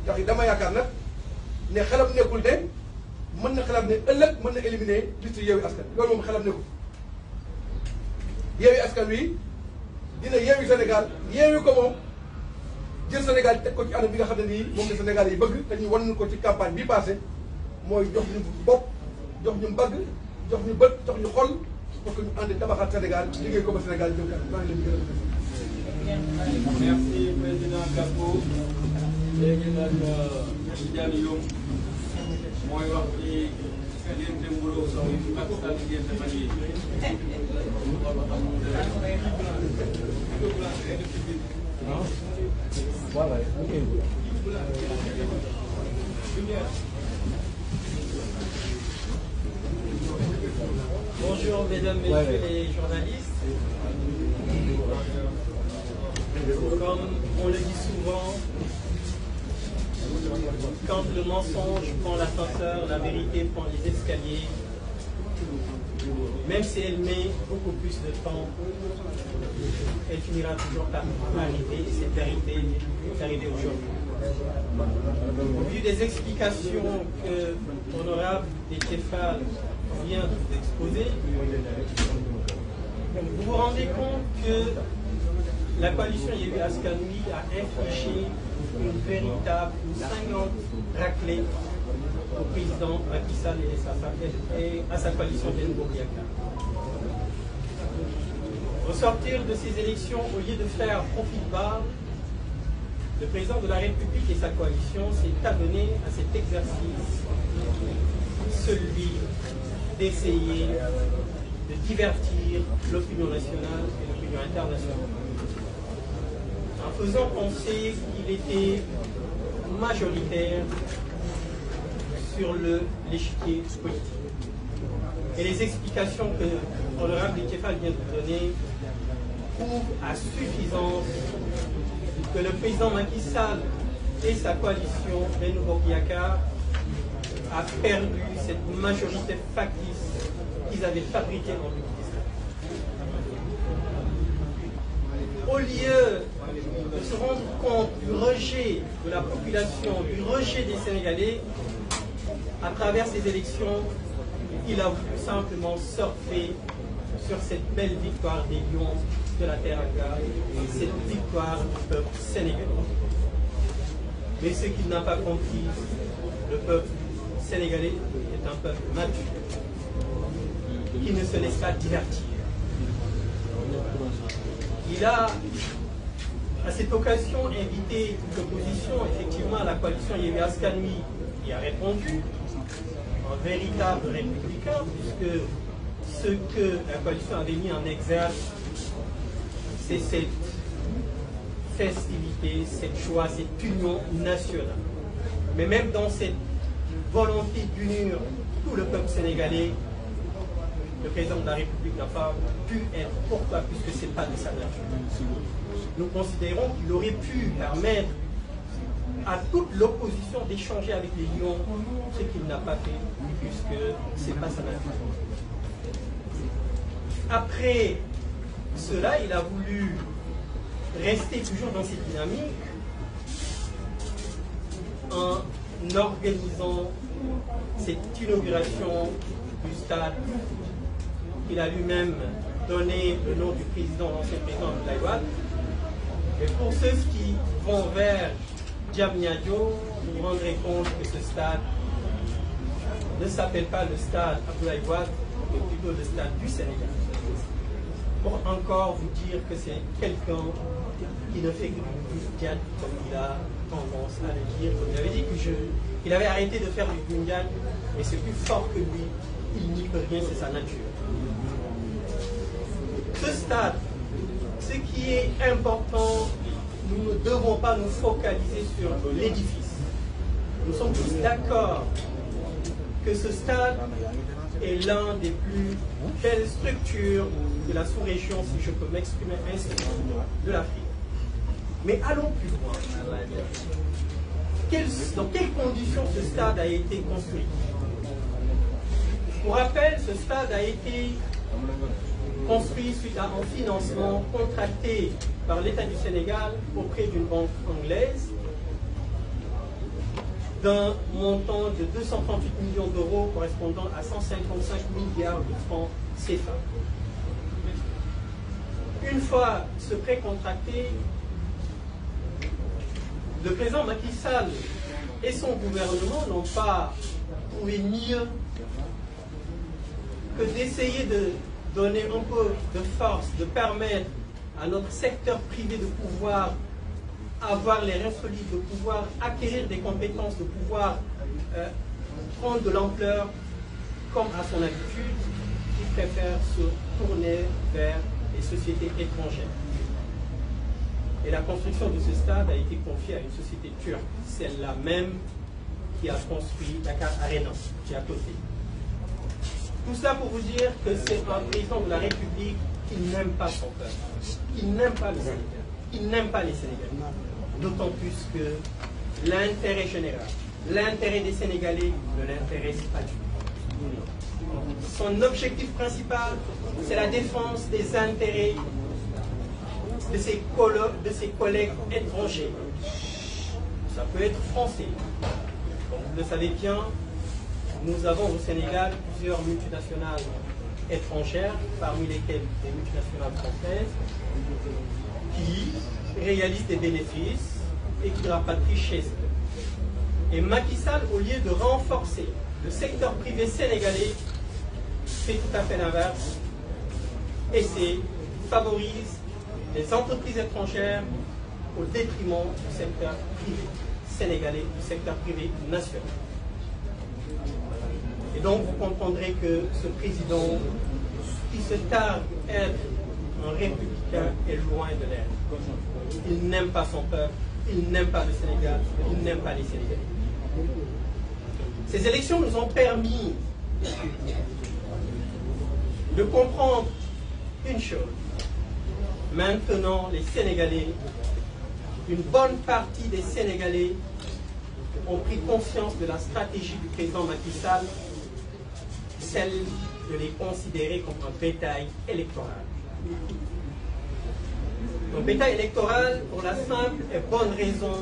ndax dama yaakaar nag ne xelam nekkul ne mën na xalaat ne ëllëg mën na éliminer liste Yewwi Askan Wi loolu moom xelam nekkul Yewwi Askan Wi dina Yewwi Sénégal Yewwi ko moom jël Sénégal teg ko ci anam bi nga xam ne nii moom la Sénégal yi bëgg te ñu wan ko ci campagne bi passé mooy jox ñu bopp jox ñu mbagg jox ñu bët jox ñu xol pour que ñu ànd tabaxaat Sénégal liggéey ko ba Sénégal jëm kanam maa ngi leen di gërëm. Merci président Gakou. léegi nag Tidiane Youm mooy wax ci diggante Mbouloo Sow yi ak sa diggante fan yi Bonjour mesdames, messieurs les journalistes. Comme on le dit souvent, quand le mensonge prend l'ascenseur, la vérité prend les escaliers. Même si elle met beaucoup plus de temps, elle finira toujours par arriver. Et cette vérité est arrivée aujourd'hui. Au vu des explications que l'honorable Déthié-Fall vient de vous exposer, vous vous rendez compte que la coalition Yewwi Askan Wi a infligé une véritable, une cinglante raclée au président Macky Sall et à sa coalition Benno Bokk Yakaar. Au sortir de ces élections, au lieu de faire profil bas, le président de la République et sa coalition s'est adonné à cet exercice, celui d'essayer de divertir l'opinion nationale et l'opinion internationale, en faisant penser qu'il était majoritaire sur l'échiquier politique. Et les explications que l'honorable Déthié-Fall vient de donner prouvent à suffisance que le président Macky Sall et sa coalition Benno Bokk Yakaar a perdu cette majorité factice qu'ils avaient fabriquée en 2019. Au lieu de se rendre compte du rejet de la population, du rejet des Sénégalais, à travers ces élections, il a voulu simplement surfer sur cette belle victoire des Lions de la Teranga, cette victoire du peuple sénégalais. Mais ce qu'il n'a pas compris, le peuple sénégalais est un peuple mature, qui ne se laisse pas divertir. Il a, à cette occasion, invité l'opposition, effectivement, à la coalition Yewwi Askan Wi, qui a répondu, un véritable républicain, puisque ce que la coalition avait mis en exergue, c'est cette festivité, cette joie, cette union nationale. Mais même dans cette volonté d'unir tout le peuple sénégalais, le président de la République n'a pas pu être. Pourquoi? Puisque ce n'est pas de sa nature. Nous considérons qu'il aurait pu permettre à toute l'opposition d'échanger avec les Lions, ce qu'il n'a pas fait, puisque ce n'est pas sa nature. Après cela, il a voulu rester toujours dans cette dynamique en organisant cette inauguration du stade qu'il a lui-même donné le nom du président, l'ancien président Abdoulaye Wade. Et pour ceux qui vont vers Diamniadio, vous vous rendrez compte que ce stade ne s'appelle pas le stade Abdoulaye Wade, mais plutôt le stade du Sénégal. Pour encore vous dire que c'est quelqu'un qui ne fait que du Gundian, comme il a tendance à le dire. Comme il avait dit qu'il avait arrêté de faire du Gundian, mais c'est plus fort que lui. Il n'y peut rien, c'est sa nature. Ce stade, ce qui est important, nous ne devons pas nous focaliser sur l'édifice. Nous sommes tous d'accord que ce stade est l'un des plus belles structures de la sous-région, si je peux m'exprimer ainsi, de l'Afrique. Mais allons plus loin. dans quelles conditions ce stade a été construit? Pour rappel, ce stade a été construit suite à un financement contracté par l'État du Sénégal auprès d'une banque anglaise d'un montant de 238 millions d'euros correspondant à 155 milliards de francs CFA. Une fois ce prêt contracté, le président Macky Sall et son gouvernement n'ont pas trouvé mieux que d'essayer de donner un peu de force, de permettre à notre secteur privé de pouvoir avoir les reins solides, de pouvoir acquérir des compétences, de pouvoir prendre de l'ampleur comme à son habitude, il préfère se tourner vers les sociétés étrangères. Et la construction de ce stade a été confiée à une société turque, celle-là même qui a construit Dakar Arena, qui est à côté. Tout cela pour vous dire que c'est un président de la République qui n'aime pas son peuple, qui n'aime pas le Sénégal, qui n'aime pas les Sénégalais. D'autant plus que l'intérêt général, l'intérêt des Sénégalais ne l'intéresse pas du tout. Son objectif principal, c'est la défense des intérêts de ses collègues étrangers. Ça peut être français. Comme vous le savez bien, nous avons au Sénégal plusieurs multinationales étrangères, parmi lesquelles des multinationales françaises, qui réalisent des bénéfices et qui rapatrient chez eux. Et Macky Sall, au lieu de renforcer le secteur privé sénégalais, fait tout à fait l'inverse et favorise les entreprises étrangères au détriment du secteur privé sénégalais, du secteur privé national. Et donc vous comprendrez que ce président qui se targue être un républicain est loin de l'être. Il n'aime pas son peuple, il n'aime pas le Sénégal, il n'aime pas les Sénégalais. Ces élections nous ont permis de comprendre une chose. Maintenant, les Sénégalais, une bonne partie des Sénégalais ont pris conscience de la stratégie du président Macky Sall, celle de les considérer comme un bétail électoral. Un bétail électoral pour la simple et bonne raison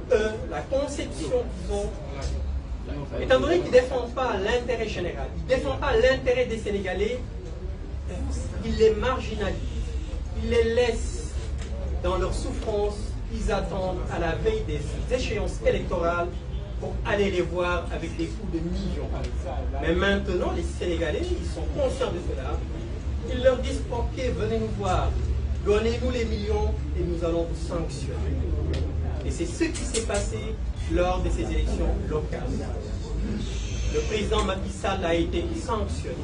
que la conception qu'ils ont, étant donné qu'ils ne défendent pas l'intérêt général, ils ne défendent pas l'intérêt des Sénégalais, ils les marginalisent, ils les laissent dans leur souffrance, ils attendent à la veille des échéances électorales pour aller les voir avec des coûts de millions. Mais maintenant, les Sénégalais, ils sont conscients de cela. Ils leur disent, ok, venez nous voir, donnez-nous les millions et nous allons vous sanctionner. Et c'est ce qui s'est passé lors de ces élections locales. Le président Macky Sall a été sanctionné.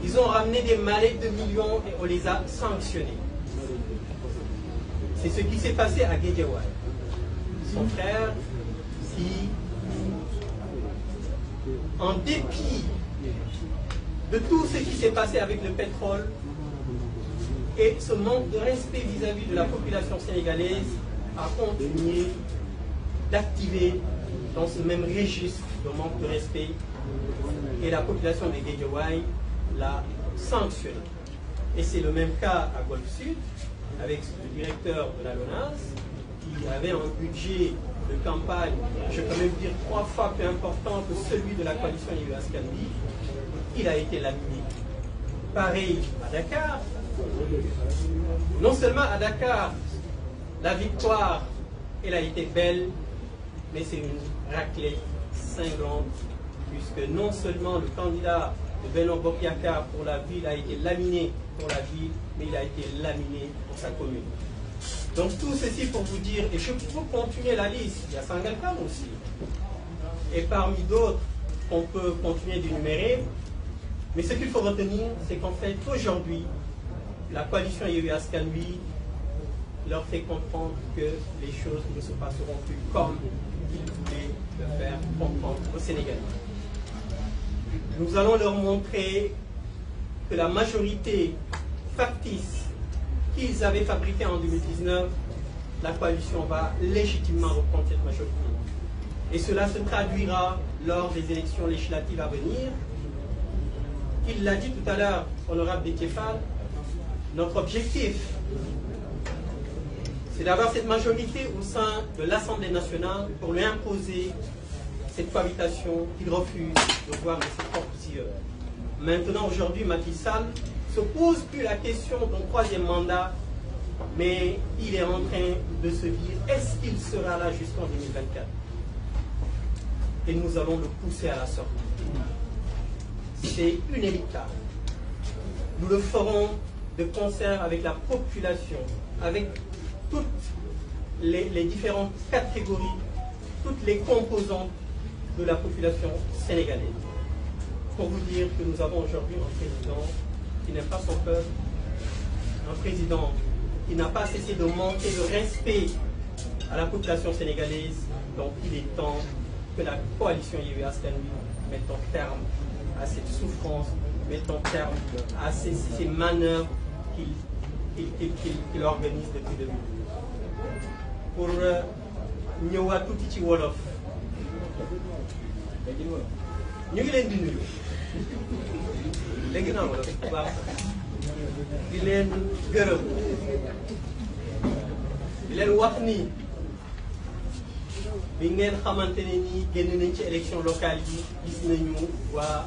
Ils ont ramené des mallettes de millions et on les a sanctionnés. C'est ce qui s'est passé à Guédiawaye. Son frère qui, en dépit de tout ce qui s'est passé avec le pétrole et ce manque de respect vis-à-vis de la population sénégalaise, a continué d'activer dans ce même registre de manque de respect et la population de Guédiawaye l'a sanctionné. Et c'est le même cas à Golfe Sud avec le directeur de la LONASE qui avait un budget de campagne, je peux même dire 3 fois plus important que celui de la coalition Yewwi Askan Wi. Il a été laminé. Pareil à Dakar. Non seulement à Dakar, la victoire, elle a été belle, mais c'est une raclée cinglante, puisque non seulement le candidat de Benno Bokk Yakaar pour la ville a été laminé pour la ville, mais il a été laminé pour sa commune. Donc tout ceci pour vous dire, et je peux continuer la liste, il y a Sangalkam aussi, et parmi d'autres qu'on peut continuer d'énumérer, mais ce qu'il faut retenir, c'est qu'en fait aujourd'hui, la coalition Yewwi Askan Wi leur fait comprendre que les choses ne se passeront plus comme ils voulaient le faire comprendre aux Sénégalais. Nous allons leur montrer que la majorité factice qu'ils avaient fabriquée en 2019 la coalition va légitimement reprendre cette majorité. Et cela se traduira lors des élections législatives à venir. Il l'a dit tout à l'heure, honorable Déthié Fall, notre objectif, c'est d'avoir cette majorité au sein de l'Assemblée nationale pour lui imposer cette cohabitation qu'il refuse de voir de ses propres yeux. Maintenant, aujourd'hui, Macky Sall ne se pose plus la question d'un troisième mandat, mais il est en train de se dire, est-ce qu'il sera là jusqu'en 2024? Et nous allons le pousser à la sortie. C'est inéluctable. Nous le ferons de concert avec la population, avec toutes les différentes catégories, toutes les composantes de la population sénégalaise. Pour vous dire que nous avons aujourd'hui un président qui n'aime pas son peuple, un président qui n'a pas cessé de manquer de respect à la population sénégalaise. Donc il est temps que la coalition Yewwi Askan Wi mette un terme à cette souffrance, mette un terme à ces manœuvres qu'il organise depuis 2012. Pour ñëwaat tuuti ci wolof ñu ngi leen di nuyu léegi naa wolof bu baax di leen gërëm di leen wax ni bi ngeen xamante ne nii génn nañ ci élection locale yi gis nañu waa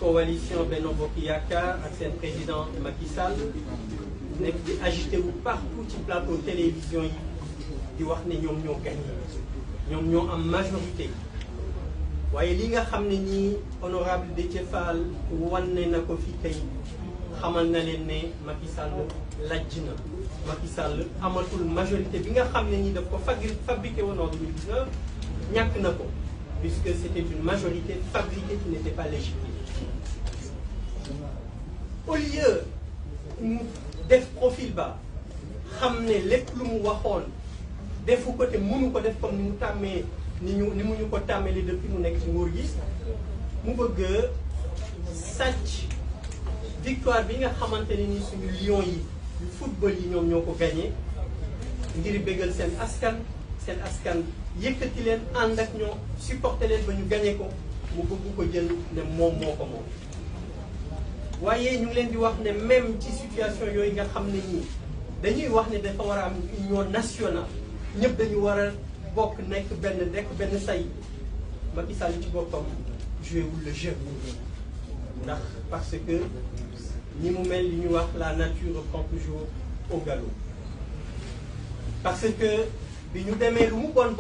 coalition Benno Bokk Yaakaar ak seen président Macky Sall nekk di agité wu partout ci plateau télévision yi di wax ne ñoom ñoo gagné ñoom ñoo am majorité. waaye li nga xam ne nii honorable Déthié Fall wane na ko fi tey xamal na leen ne Macky Sall lajj na Macky Sall amatul majorité bi nga xam ne nii daf ko fabriqué woon en 2019 ñàkk na ko puisque c'était une majorité fabriquée qui n'était pas légitime. Au lieu mu def profil ba xam ne lépp lu mu waxoon defu ko te mënu ko def comme ni mu tàmmee ni mu ñu ko tàmmeeli depuis mu nekk ci nguur gi mu bëgg sàcc victoire bi nga xamante ne ni suñu lion yi football yi ñoom ñoo ko gagné ngir bégal seen askan yëkkati leen ànd ak ñoo supporté leen ba ñu gagné ko mu bëgg ko jël ne moom moo ko moom. waaye ñu ngi leen di wax ne même ci situation yooyu nga xam ne nii dañuy wax ne dafa war a am union nationale ñëpp dañu war a bokk nekk benn say Macky Sall ci boppam joué wul le jeu ndax parce que ni mu mel li ñu wax la nature reprend toujours au galop. parce que bi ñu demee lu mu bon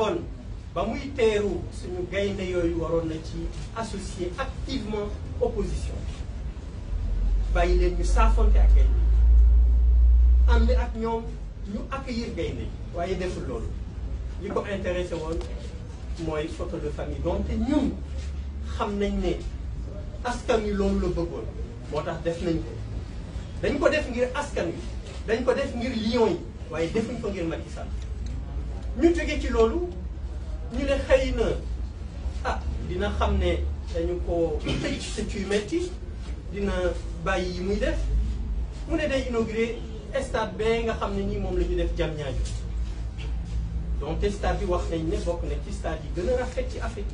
ba muy teeru suñu gaynde yooyu waroon na ci associer activement opposition bàyyi leen ñu saafonte ak gaynde ànd ak ñoom ñu accueillir gaynde waaye deful loolu. li ko intéressé woon mooy photo de famille donte ñun xam nañ ne askan wi loolu la bëggoon moo tax def nañ ko dañ ko def ngir askan wi dañ ko def ngir lion yi waaye defuñ ko ngir Macky Sall ñu jógee ci loolu ñu ne xëy na dina xam ne dañu ko tëj tëj yu metti dina bàyyi yi muy def mu ne day inauguré stade ba nga xam ne nii moom la ñu def Diamniadio donc stade bi wax nañ ne bokk na ci stade yi gën a rafet ci Afrique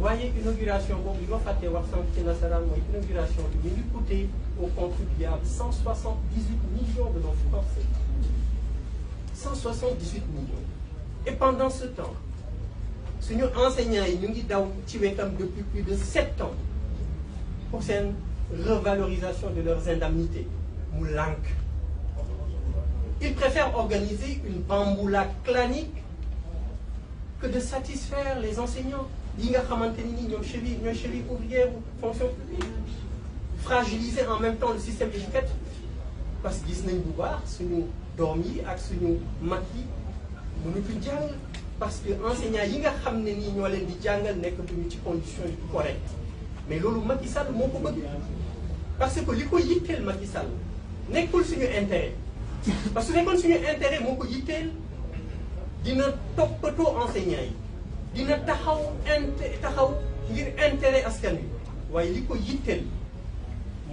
waaye inauguration boobu li ma fàttee wax sànq ci nasaraan mooy inauguration bi ñu ngi coûté au contribuable 178 millions de nos francs CFA 178 millions. Et pendant ce temps suñu enseignants yi ñu ngi daw ci wetam depuis plus de 7 ans pour seen revalorisation de leurs indemnités mu lànk. Ils préfèrent organiser une bamboula clanique que de satisfaire les enseignants yi nga xamante ni ñoom cheville ouvrière ou fonction publique. Fragiliser en même temps le système éducatif parce que gis nañ bu baax suñu doom yi ak suñu mag yi mënutuñ jàng parce que enseignants yi nga xam ne nii ñoo leen di jàngal nekk duñu ci conditions yu correctes mais loolu Macky Sall moo ko bëgg parce que li ko yitteel Macky Sall nekkul suñu intérêt. parce que nekkoon suñu intérêt moo ko yitteel dina toppatoo enseignants yi dina taxaw ngir intérêt askan wi waaye li ko yitteel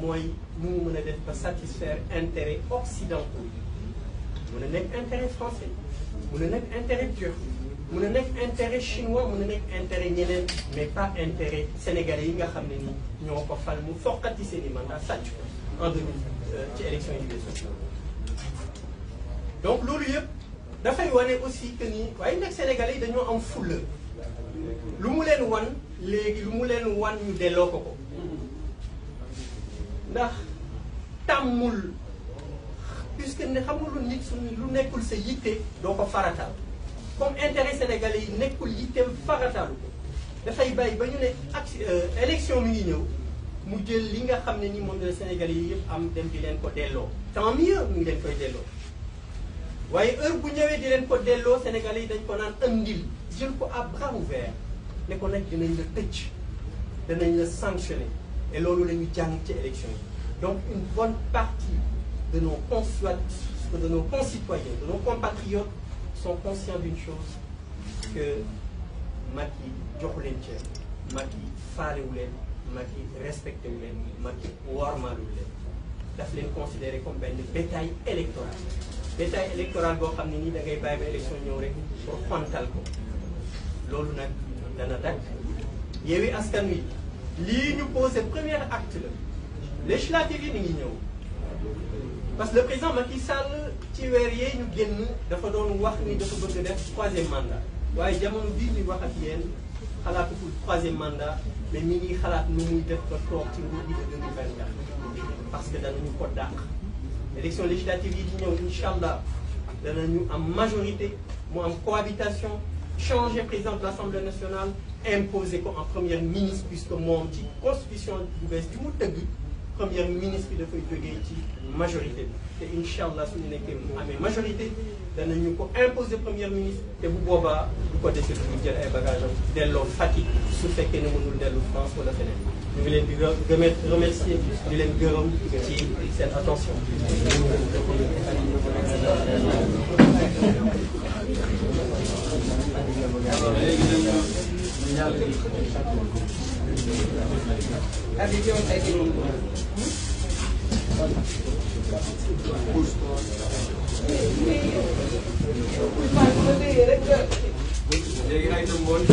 mooy nu mu mën a def ba satisfaire intérêt occidentaux mun na nekk intérêt français mun na nekk intérêt turc mun na nekk intérêt chinois mun na nekk intérêt ñeneen mais pas intérêt sénégalais yi nga xam ne ni ñoo ko fal mu foqati seen i mandat sàcc ko en 2000 ci élection yi weesu. donc loolu yëpp dafay wane aussi que ni waaye nag sénégalais yi dañoo am fulla lu mu leen wan léegi lu mu leen wan ñu delloo ko ko ndax tàmmul puisque ne xam nga lu nit su lu nekkul sa yitte doo ko farataal comme intérêt sénégalais yi nekkul yitteem farataalu ko dafay bàyyi ba ñu ne ak élection mi ngi ñëw mu jël li nga xam ne ni moom la sénégalais yi yëpp am dem di leen ko delloo tant mieux mu ngi leen koy delloo waaye heure bu ñëwee di leen ko delloo sénégalais yi dañ ko naan andil jël ko à bras ouvert ne ko nag dinañ la tëj danañ la sanctionner et loolu la ñu jàng ci élection yi donc une bonne partie de nos concitoyens, de nos compatriotes sont conscients d'une chose, que Macky joxu leen cër Macky faalewu leen Macky respecté wu leen Macky wormaalu leen daf leen considéré comme benn bétail électoral boo xam ne nii da ngay bàyyi ba élection ñëw rek pour xontal ko loolu nag dana dakk Yewwi Askan Wi lii ñu posé premier acte la législative yi ni ngi ñëw parce que le président Macky Sall ci weer yee ñu génn dafa doon wax ni dafa bëgg def 3e mandat waaye jamono bii ñuy wax ak yéen xalaatutul 3e mandat mais mi ngi xalaat nu muy def ba toog ci nguur gi de 2024 parce que danañu ko dàq. élection législative yi di ñëw incha allah danañu am majorité mu am cohabitation changer président de l'Assemblée nationale imposer ko en premier ministre puisque moom ci constitution bu bees bi mu tëgg. premier ministre bi dafay jógee ci majorité bi te incha allah suñu nekkee mu amee majorité danañu ko imposer premier ministre te bu boobaa du ko dese du jël ay bagages am delloo Fatick su fekkee ne mënul dellu France wala feneen ñu ngi leen di remercier di leen gërëm ci seen attention. léegi ay dem woon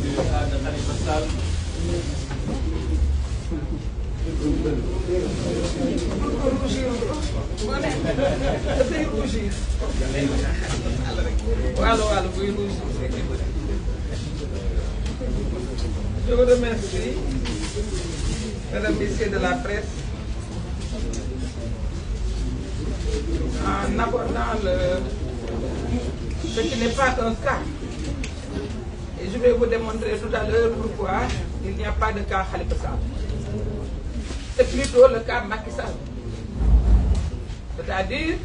du cas de Khalifa Sall. Je vous remercie, mesdames et messieurs de la presse, en abordant ce qui n'est pas un cas. Et je vais vous démontrer tout à l'heure pourquoi il n'y a pas de cas Khalifa Sall. C'est plutôt le cas Macky Sall. C'est-à-dire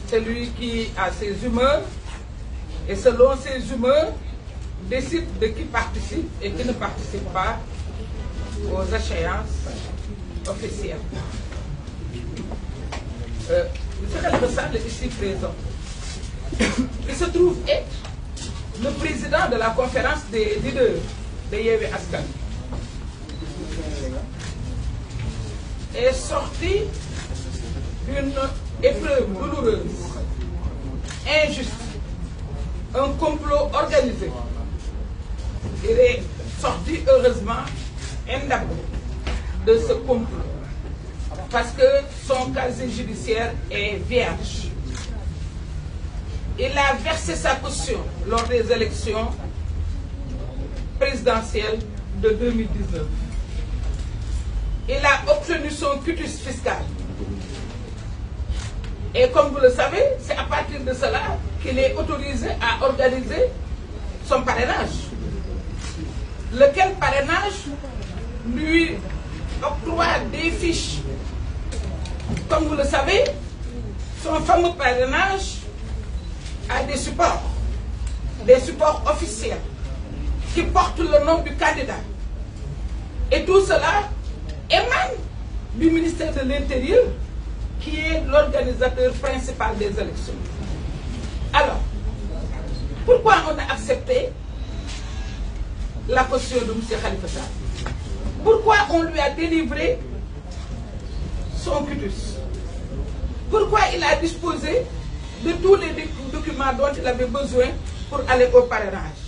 celui qui a ses humeurs et selon ses humeurs décide de qui participe et qui ne participe pas aux échéances officielles. M. Khalifa Sall est ici présent. Il se trouve être le président de la conférence des leaders de Yewwi Askan est sorti d'une épreuve douloureuse, injuste, un complot organisé. Il est sorti heureusement indemne de ce complot parce que son casier judiciaire est vierge. Il a versé sa caution lors des élections présidentielles de 2019. Il a obtenu son quitus fiscal. Et comme vous le savez, c'est à partir de cela qu'il est autorisé à organiser son parrainage. Lequel parrainage lui octroie des fiches. Comme vous le savez, son fameux parrainage a des supports officiels qui portent le nom du candidat. Et tout cela émane du ministère de l'Intérieur l'organisateur principal des élections. Alors, pourquoi on a accepté la posture de M. Khalifa Sall? Pourquoi on lui a délivré son quitus? Pourquoi il a disposé de tous les documents dont il avait besoin pour aller au parrainage?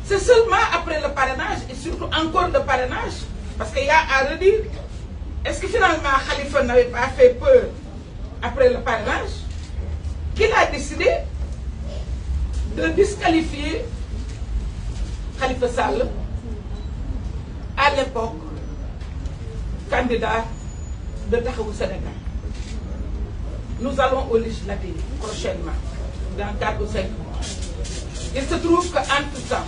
C'est seulement après le parrainage, et surtout encore le parrainage, parce qu'il y a à redire, est-ce que finalement Khalifa n'avait pas fait peur après le parrainage, qu'il a décidé de disqualifier Khalifa Sall, à l'époque, candidat de Taxawu Sénégal. Nous allons aux législatives prochainement, dans 4 ou 5 mois. Il se trouve qu'entre-temps,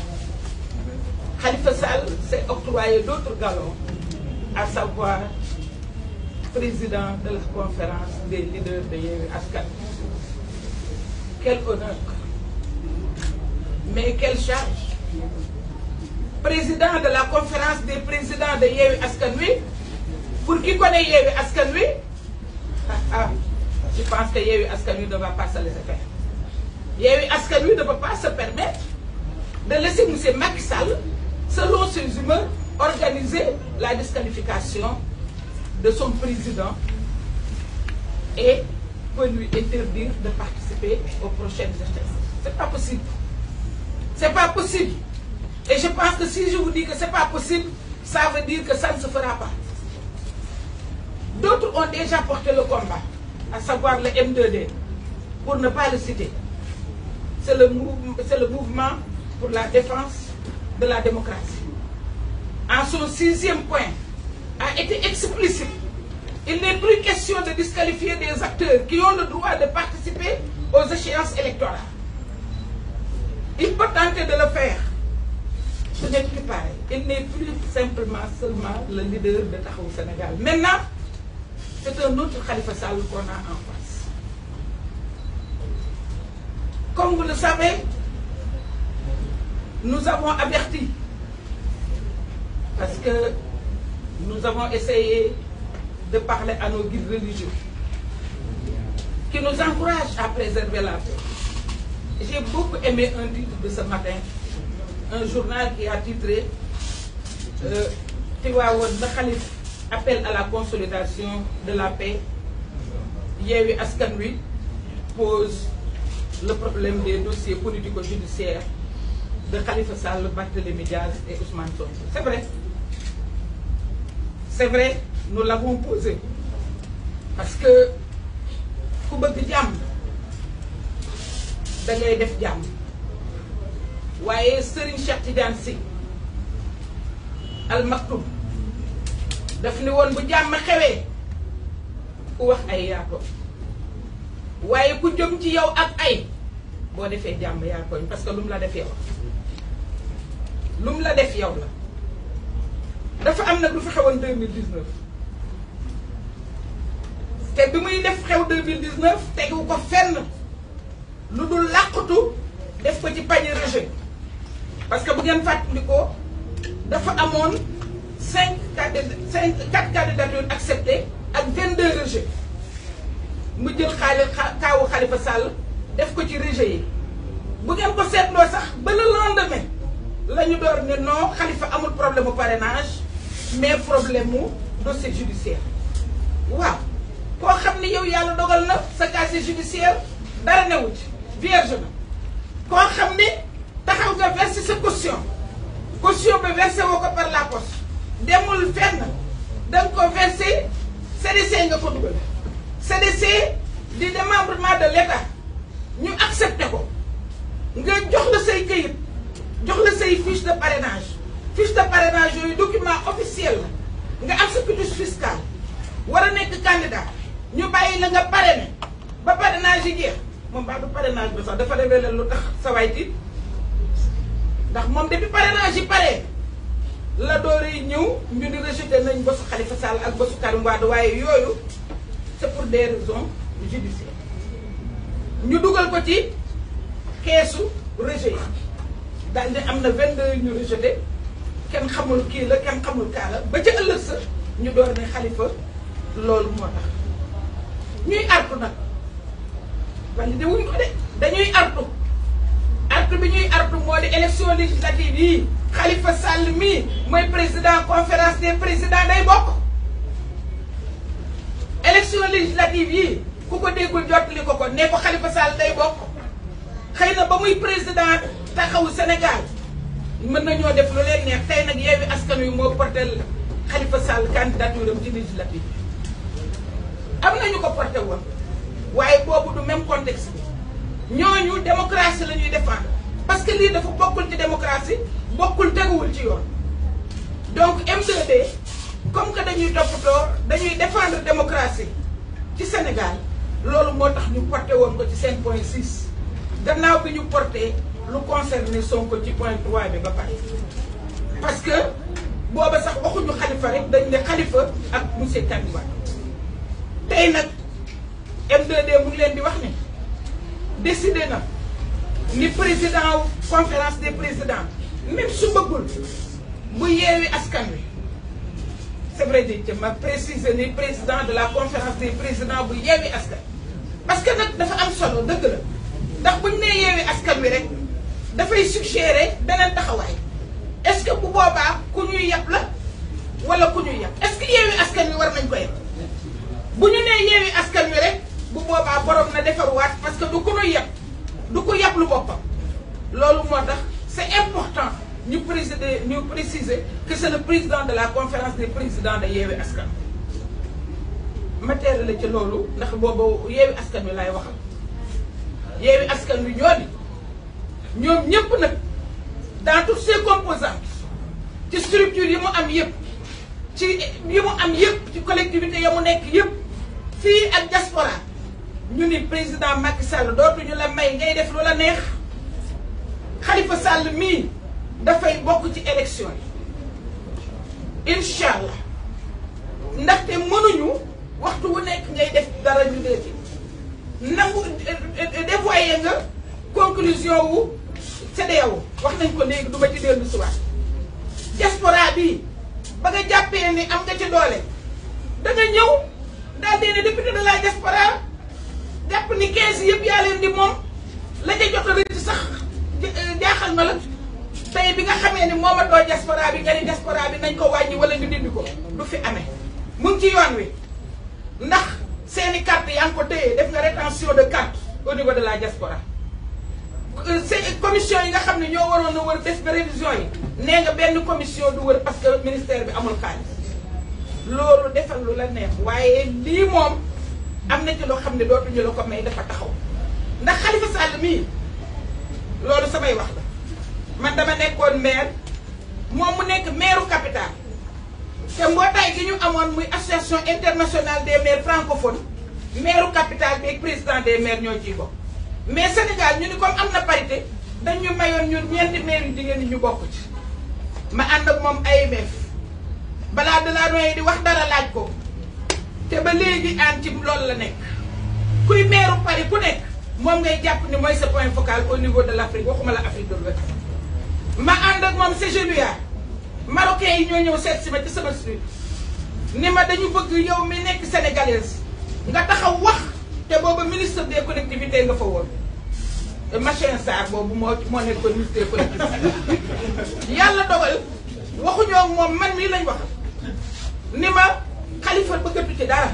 Khalifa Sall s'est octroyé d'autres galons, à savoir président de la conférence des leaders de Yewwi Askan. Quel honneur, mais quelle charge. Président de la conférence des présidents de Yewwi Askan Wi, pour qui connaît Yewwi Askan Wi, je pense que Yewwi Askan Wi ne va pas se laisser faire. Yewwi Askan Wi ne peut pas se permettre de laisser M. Macky Sall, selon ses humeurs, organiser la disqualification de son président et peut lui interdire de participer aux prochaines élections. C'est pas possible. C'est pas possible. Et je pense que si je vous dis que c'est pas possible, ça veut dire que ça ne se fera pas. D'autres ont déjà porté le combat, à savoir le M2D, pour ne pas le citer. C'est le mouvement pour la défense de la démocratie. En son 6e point, a été explicite. Il n'est plus question de disqualifier des acteurs qui ont le droit de participer aux échéances électorales. Il peut tenter de le faire. Ce n'est plus pareil. Il n'est plus seulement le leader de Taxawu Sénégal. Maintenant, c'est un autre Khalifa Sall qu'on a en face. Comme vous le savez, nous avons averti, parce que nous avons essayé de parler à nos guides religieux, qui nous encouragent à préserver la paix. J'ai beaucoup aimé un titre de ce matin, un journal qui a titré Tivaouane, le Khalife appelle à la consolidation de la paix. Yewwi Askan Wi pose le problème des dossiers politico-judiciaires de Khalifa Sall, Barthélémy Diaz et Ousmane Sonko. C'est vrai. C'est vrai, nous l'avons posé. Parce que ku bëgg jàmm da ngay def jàmm. waaye Serigne Cheikh Tidiane Sy Al Maktoum daf ni woon bu jàmm xewee ku wax ay yaatoo waaye ku jëm ci yow ak ay boo defee jàmm yaa tooñ, parce que lu mu la def yow lu mu la def yow la. dafa am nag lu fi xewoon 2019 te bi muy def xew 2019 tegu ko fenn lu dul làqatu def ko ci panier rejet. Parce que bu ngeen fàttalikoo dafa amoon 4 candidatures acceptées ak 22 rejets mu jël kaawu Khalifa Sall def ko ci rejet yi. bu ngeen ko seetloo sax ba le lendemain la ñu door ne non Khalifa amul problème mu parrainage mais problème mu dossier judiciaire. waaw koo xam ni yow yàlla dogal na sa casier judiciaire dara newu ci vierge na. koo xam ni taxaw nga versé sa caution ba versé woo ko par la poste demul fenn da nga ko versé CDC nga ko dugal. CDC di démembrement de l'État ñu accepté ko nga jox la say këyit jox la say fiche de parrainage yooyu document officiel la nga am sa quitus fiscal war a nekk candidat ñu bàyyi la nga parrainé ba parrainage yi jeex. moom baa du parrainage bi sax dafa révélé lu tax sa waay tiit ndax moom depuis parrainage yi pare la doore yi ñëw ñu di rejeté nañ bosu Khalifa Sall ak bosu Karim Wade waaye yooyu c'est pour des raisons judiciaires ñu dugal ko ci keesu rejet yi daal di am na 22 yu ñu rejeté kenn xamul kii la kenn xamul kaa la ba ca ëllëg sa ñu door ne Khalifa loolu moo tax ñuy artu nag validé wuñ ko de dañuy artu bi ñuy artu moo di élection législative yi Khalifa Sall mii mooy président conférence des présidents day bokk. élection législative yi ku ko déggul jottali ko ne ko Khalifa Sall day bokk xëy na ba muy président taxawu Sénégal mën nañoo def lu leen neex tey nag Yewwi Askan Wi moo portel Khalifa Sall candidature am ci législative am nañu ko porté woon waaye boobu du même contexte bi ñooñu démocratie la ñuy défendre parce que lii dafa bokkul ci démocratie bokkul teguwul ci yoon donc M2D comme que dañuy toppatoo dañuy défendre démocratie ci Sénégal loolu moo tax ñu porté woon ko ci seen point 6 gannaaw bi ñu porté lu concerné Sonko ci point 3 bi ba pare parce que booba sax waxuñu Khalifa rek dañ ne Khalifa ak monsieur Karim Wade tey nag M2D mu ngi leen di wax ne décidé na ni président conférence des présidents même su bëggul bu Yewwi Askan Wi c'est vrai que ma préciser ni président de la conférence des présidents bu Yewwi Askan parce que nag dafa am solo dëgg la ndax buñ nee Yewwi Askan Wi rek dafay suggérer beneen taxawaay est-ce que bu boobaa ku ñuy yab la wala ku ñuy yab est-ce que Yewwi Askan Wi war nañ ko yab bu ñu nee Yewwi Askan Wi rek bu boobaa borom na defarwaat parce que du ku ñuy yab du ko yab lu boppam loolu moo tax c'est important ñu préciser que c'est le président de la conférence des présidents de Yewwi Askan ma teel la ci loolu ndax boobu Yewwi Askan Wi laay waxal Yewwi Askan Wi ñoom ñëpp nag dans toutes ses composantes ci structure yi mu am yëpp ci collectivité ya mu nekk yëpp fii ak diaspora ñu ni président Macky Sall dootuñu la may ngay def lu la neex Khalifa Sall mii dafay bokk ci élection yi incha allah ndaxte mënuñu waxtu wu nekk ngay def dara ñu déeti nangu dévoyé nga conclusion wu CEDEAO wax nañ ko léegi du ma ci dellu si waat diaspora bi ba nga jàppee ni am nga ci doole da nga ñëw daal di ne député de la diaspora jàpp ni 15 yëpp yaa leen di moom la ca jot a rëcc sax jaaxal na la tey bi nga xamee ni moomatoo diaspora bi nga ni diaspora bi nañ ko wàññi wala ñu dindi ko du fi amee mu ngi ci yoon wi ndax seeni carte yaa ngi ko téye def nga rétention de carte au niveau de la diaspora commission yi nga xam ne ñoo waroon a wër def révision yi nee nga benn commission du wër parce que ministère bi amul xaalis loolu defal lu la neex waaye lii moom am na ci loo xam ne dootuñu la ko may dafa taxaw ndax Khalifa Sall mii loolu samay wax la man dama nekkoon maire moom mu nekk maireu capital te mbootaay gi ñu amoon muy association internationale des maires francophones maireu capital bi ak président des maires ñoo ciy bokk mais Sénégal ñu ni comme am na parité dañu mayoon ñun ñeenti maire yu jigéen ñi ñu bokk ci ma ànd ak moom AMF balaa de la doyen di wax dara laaj ko te ba léegi aan ci loolu la nekk kuy maireu Paris ku nekk moom ngay jàpp ni mooy sa point focal au niveau de l'Afrique waxuma la Afrique de l'Ouest ma ànd ak moom CGLUA marocain yi ñoo ñëw seet si ma ci sama suite ni ma dañu bëgg yow mi nekk sénégalaise nga taxaw wax te booba ministre des collectivités nga fa woon Machin Sarr boobu moo nekkoon ministre des collectivités yàlla dogal waxuñoo ak moom man mii lañ wax ni ma Khalifa bëggatu ci dara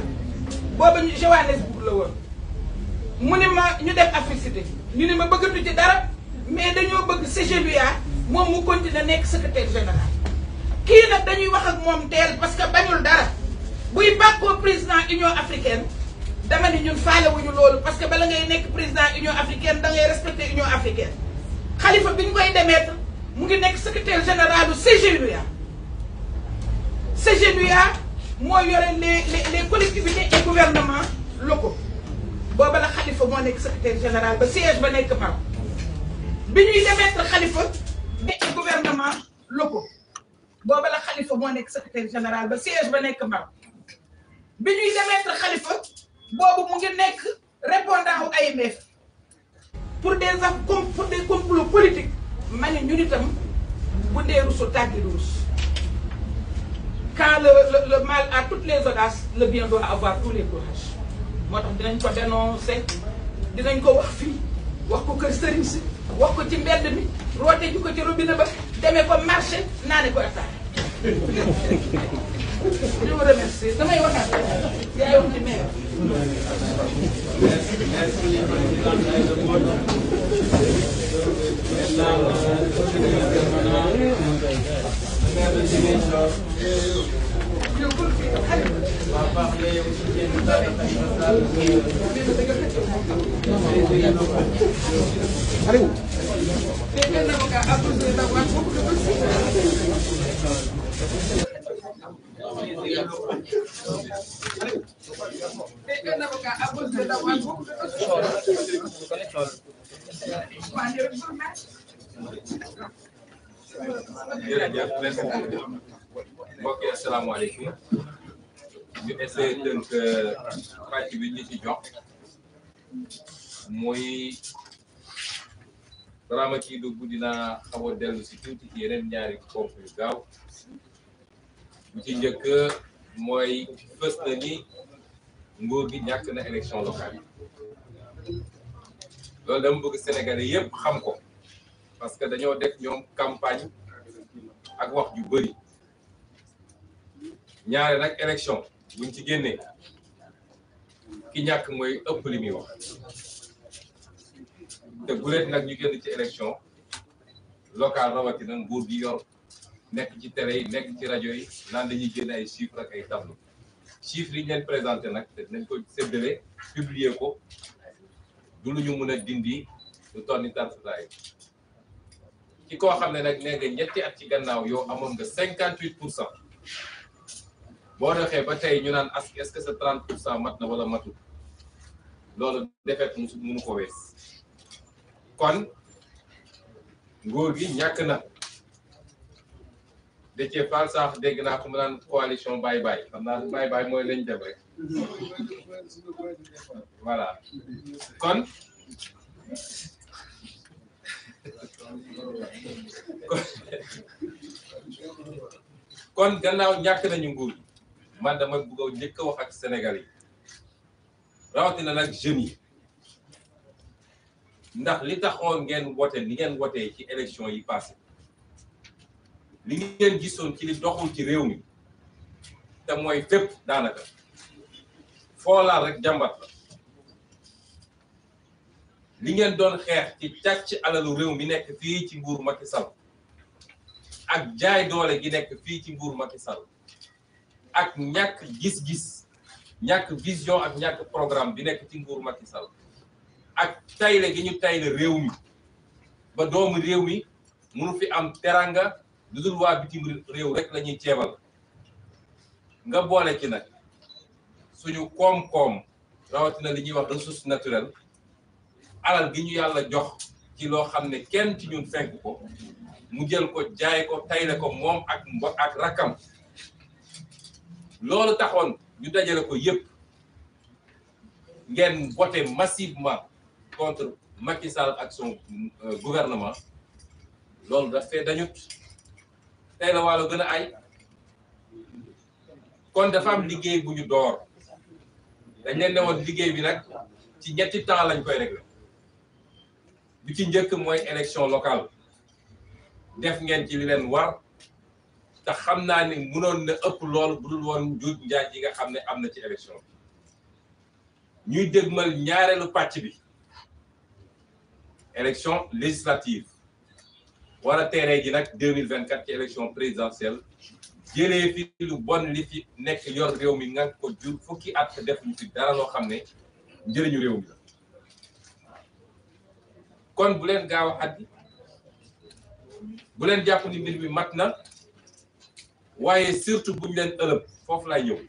booba Johannesburg la woon mu ni ma ñu def Africité ñu ni ma bëggatu ci dara mais dañoo bëgg CGLUA moom mu continuer nekk secrétaire général kii nag dañuy wax ak moom teel parce que bañul dara buy bàkkoo président Union africaine dama ni ñun faalewuñu loolu parce que bala ngay nekk président Union africaine da ngay respecter Union africaine Khalifa bi ñu koy démettre mu ngi nekk secrétaire général du CGLUA CGLUA moo yore les collectivités et gouvernements locaux booba la Khalifa moo nekk secrétaire général ba siège ba nekk Maroc bi ñuy démettre Khalifa des gouvernements locaux booba la Khalifa moo nekk secrétaire général ba siège ba nekk Maroc bi ñuy démettre Khalifa boobu mu ngi nekk répondant au AMF pour des complots politiques ma ne ñun itam bu dee rusu tàggi rus quand le mal a toutes les audaces le bien doit avoir tous les courages moo tax dinañ ko dénoncer dinañ ko wax fii wax ko kër sëriñ si wax ko ci mbedd mi roote ji ko ci robinet ba demee ko marché naa ne ko attaque. Je vous remercie. Damay waxaat yaay wax ci maire. Un avocat a besoin d'avoir beaucoup de dossiers. Un avocat a besoin d'avoir beaucoup de jërëjëf merci mbokk yi asalaamaaleykum ñu essayé tënk pàcc bi ñu ci jox muy drama kii dugg dina xaw a dellu si tuuti ci yeneen ñaari pomp yu gaaw bu ci njëkk mooy fës na ni nguur gi ñàkk na élection locale yi loolu dama bëgg Sénégalais yëpp xam ko parce que dañoo def ñoom campagne ak wax ju bëri ñaare nag élection buñ ci génnee ki ñàkk mooy ëpp li muy wax te bu leen nag ñu génn ci élection locale rawatina nguur gi yor nekk ci télé yi nekk ci rajo yi naan dañuy génn ay chiffres ak ay tableaux chiffres yi ñu leen présenté nag te nañ ko séddale publier ko du lu ñu mën a dindi lu toll ni tarfataay ci koo xam ne nag nee nga ñetti at ci gannaaw yow amoon nga 58% boo doxee ba tey ñu naan est-ce que sa 30% mat na wala matul loolu defet mënu ko wees kon nguur gi ñàkk na Déthié Fall sax dégg naa ko mu naan coalition bye bye xam naa bye bye mooy lañ def rek voilà kon kon gannaaw ñàkk nañu nguur gi man dama bëgg a njëkk a wax ak Sénégal yi rawatina nag jeunes yi ndax li taxoon ngeen wote li ngeen wotee ci élection yi passé li ngeen gisoon ci li doxul ci réew mi te mooy fépp daanaka foolaal rek jàmbat la li ngeen doon xeex ci càcc alalu réew mi nekk fii ci nguur Macky Sall ak jaay doole gi nekk fii ci nguur Macky Sall ak ñàkk gis-gis ñàkk vision ak ñàkk programme bi nekk ci nguur Macky Sall ak tayle gi ñu tayle réew mi ba doomu réew mi mënu fi am teranga lu dul waa bitim réew rek la ñuy ceebal nga boole ci nag suñu koom-koom rawatina li ñuy wax ressource naturelle alal gi ñu yàlla jox ci loo xam ne kenn ci ñun fenk ko mu jël ko jaay ko tayle ko moom ak rakkam loolu taxoon ñu dajale ko yépp ngeen voté massivement contre Macky Sall ak son gouvernement loolu daf fee dañut tey la waalo gën a ay kon dafa am liggéey bu ñu door dañ leen ne woon liggéey bi nag ci ñetti temps lañ koy régler bi ci njëkk mooy élection locale def ngeen ci li leen war te xam naa ni mënoon na ëpp loolu bu dul woon njuuj njaaj yi nga xam ne am na ci élection bi ñuy dégmal ñaareelu pàcc bi élection législative war a teeree ji nag 2024 ci élection présidentielle jëlee fi lu bon li fi nekk yor réew mi nga ko jur fukki at def ñu fi dara loo xam ne njëriñu réew mi la kon bu leen gaaw a addi bu leen jàpp ni mbir mi mat na waaye surtout buñ leen ëlëb foofu lay ñëw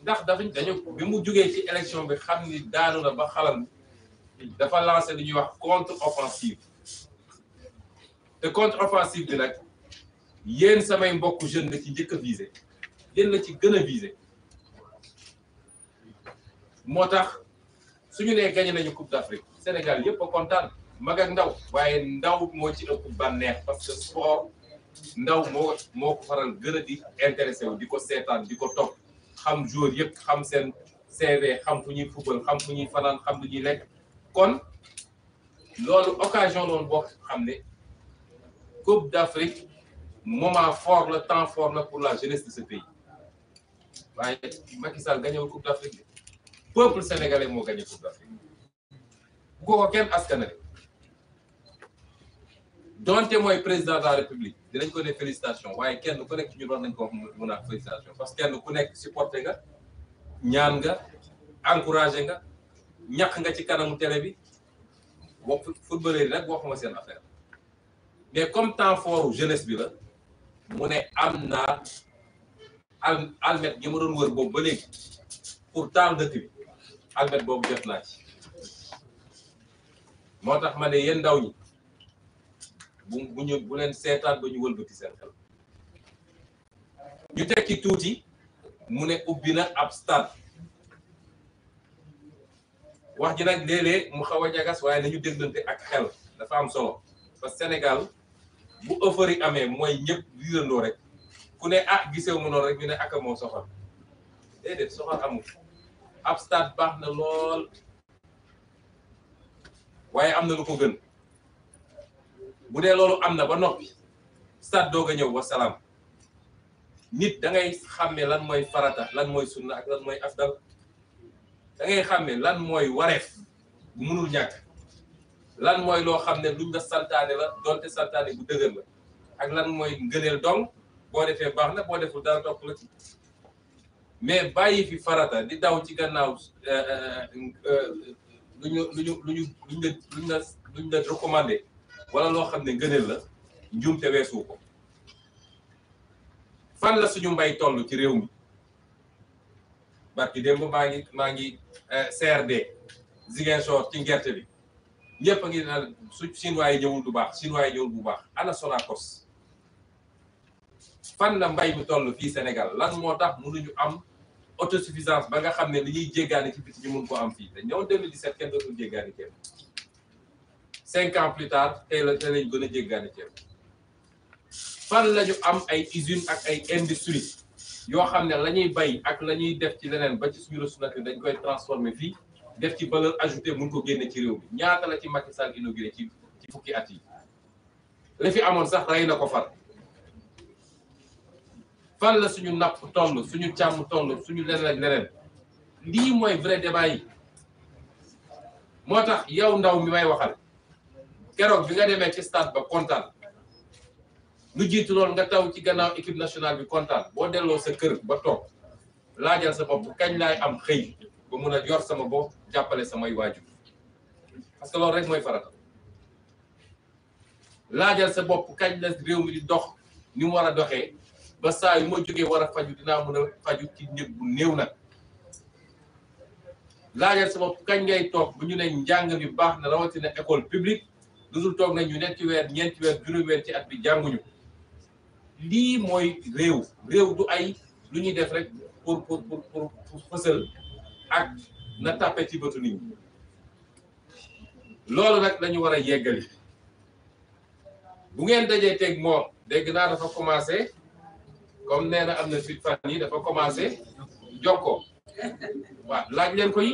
ndax dañu bi mu jógee ci élection bi xam ni daanu na ba xalam dafa lancé li ñuy wax contre offensive te contre offensive bi nag yéen samay mbokk jeune la ci njëkk a visé yéen la ci gën a visé moo tax suñu nee gagné nañu Coupe d'Afrique Sénégal yëpp a kontaan mag ak ndaw waaye ndaw moo ci ëpp bànneex parce que sport ndaw moo ko faral gën a di intéressé wu di ko seetaan di ko topp xam joueur yëpp xam seen CV xam fu ñuy football xam fu ñuy fanaan xam lu ñuy lekk kon loolu occasion loolu boo xam ne Coupe d'Afrique moment fort le temps fort la pour la jeunesse de ce pays waaye Macky Sall gagné Coupe d'Afrique peuple sénégalais moo gagné Coupe d'Afrique bu ko kenn askanale donte mooy président de la République dinañ ko ne félicitation waaye kenn ku nekk ci ñun war nañ ko wax mun a félicitation parce que kenn ku nekk supporté nga ñaan nga encouragé nga ñàkk nga ci kanamu télé bi wax footballeur yi nag waxuma seen affaire mais comme temps fort jeunesse bi la mu ne am naa almet gi ma doon wër boobu ba léegi pour taal dëkk bi almet boobu jot naa ci moo tax ma ne yéen ndaw ñi bu leen seetaan ba ñu wëlbati seen xel ñu tekki tuuti mu ne ubbi na ab stade wax ji nag léeg-léeg mu xaw a ñagas waaye nañu déglante ak xel dafa am solo parce que Sénégal bu euphorie amee mooy ñëpp riirandoo rek ku ne gisewu mu noonu rek ñu ne ak moo soxal déedéet soxal amul ab stade baax na lool waaye am na lu ko gën bu dee loolu am na ba noppi stade doog a ñëw wasalaam nit da ngay xàmme lan mooy farata lan mooy sunna ak lan mooy afdal da ngay xàmme lan mooy wareef bu mënul ñàkk lan mooy loo xam ne luñ la santaane la donte santaane bu dëgër la ak lan mooy ngëneel dong boo defee baax na boo deful dara topp la ci mais bàyyi fi farata di daw ci gannaaw luñ la recommandé wala loo xam ne ngëneel la njuumte weesu ko fan la suñu mbay toll ci réew mi barki démb maa ngi CRD Ziguinchor ci gerte bi ñëpp a ngi naan su chinois yi ñëwul du baax chinois yi ñëwul bu baax ana Sonacos fan la mbay mi toll fii Sénégal lan moo tax mënuñu am autosuffisance ba nga xam ne li ñuy jéggaani ci biti ñu mun ko am fii te ñëw 2017 kenn dootul jéggaani ceeb 5 ans plus tard tey lañ gën a jéggaani ceeb fan la ñu am ay usines ak ay industrie yoo xam ne la ñuy bay ak la ñuy def ci leneen ba ci suñu ressource naturelle dañ koy transformer fii def ci valeur ajoutée mun ko génne ci réew mi ñaata la ci Macky Sall inauguré ci fukki at yi li fi amoon sax rey na ko far fan la suñu napp toll suñu càmm toll suñu leneen ak leneen lii mooy vrai débat yi moo tax yow ndaw mi may waxal keroog bi nga demee ci stade ba kontaan lu jiitu loolu nga taw ci gannaaw équipe nationale bi kontaan boo delloo sa kër ba toog laajal sa bopp kañ laay am xëy ba mun a yor sama bopp jàppale samay waajur parce que loolu rek mooy farata laajal sa bopp kañ la réew mi di dox ni mu war a doxee ba saa yu ma jógee war a faju dinaa mën a faju ci njëg bu néew nag laajal sa bopp kañ ngay toog bu ñu ne njàng bi baax na rawatina école publique lu dul toog nañ ñu ñeenti weer juróomi weer ci at bi jànguñu lii mooy réew du ay lu ñuy def rek pour fësal ak na tàppe ci bëtu nit ñi loolu nag lañu war a yeggali bu ngeen dajee teg moom dégg naa dafa commencé comme nee na am na fit fan yi dafa commencé jokkoo waaw laaj leen ko yi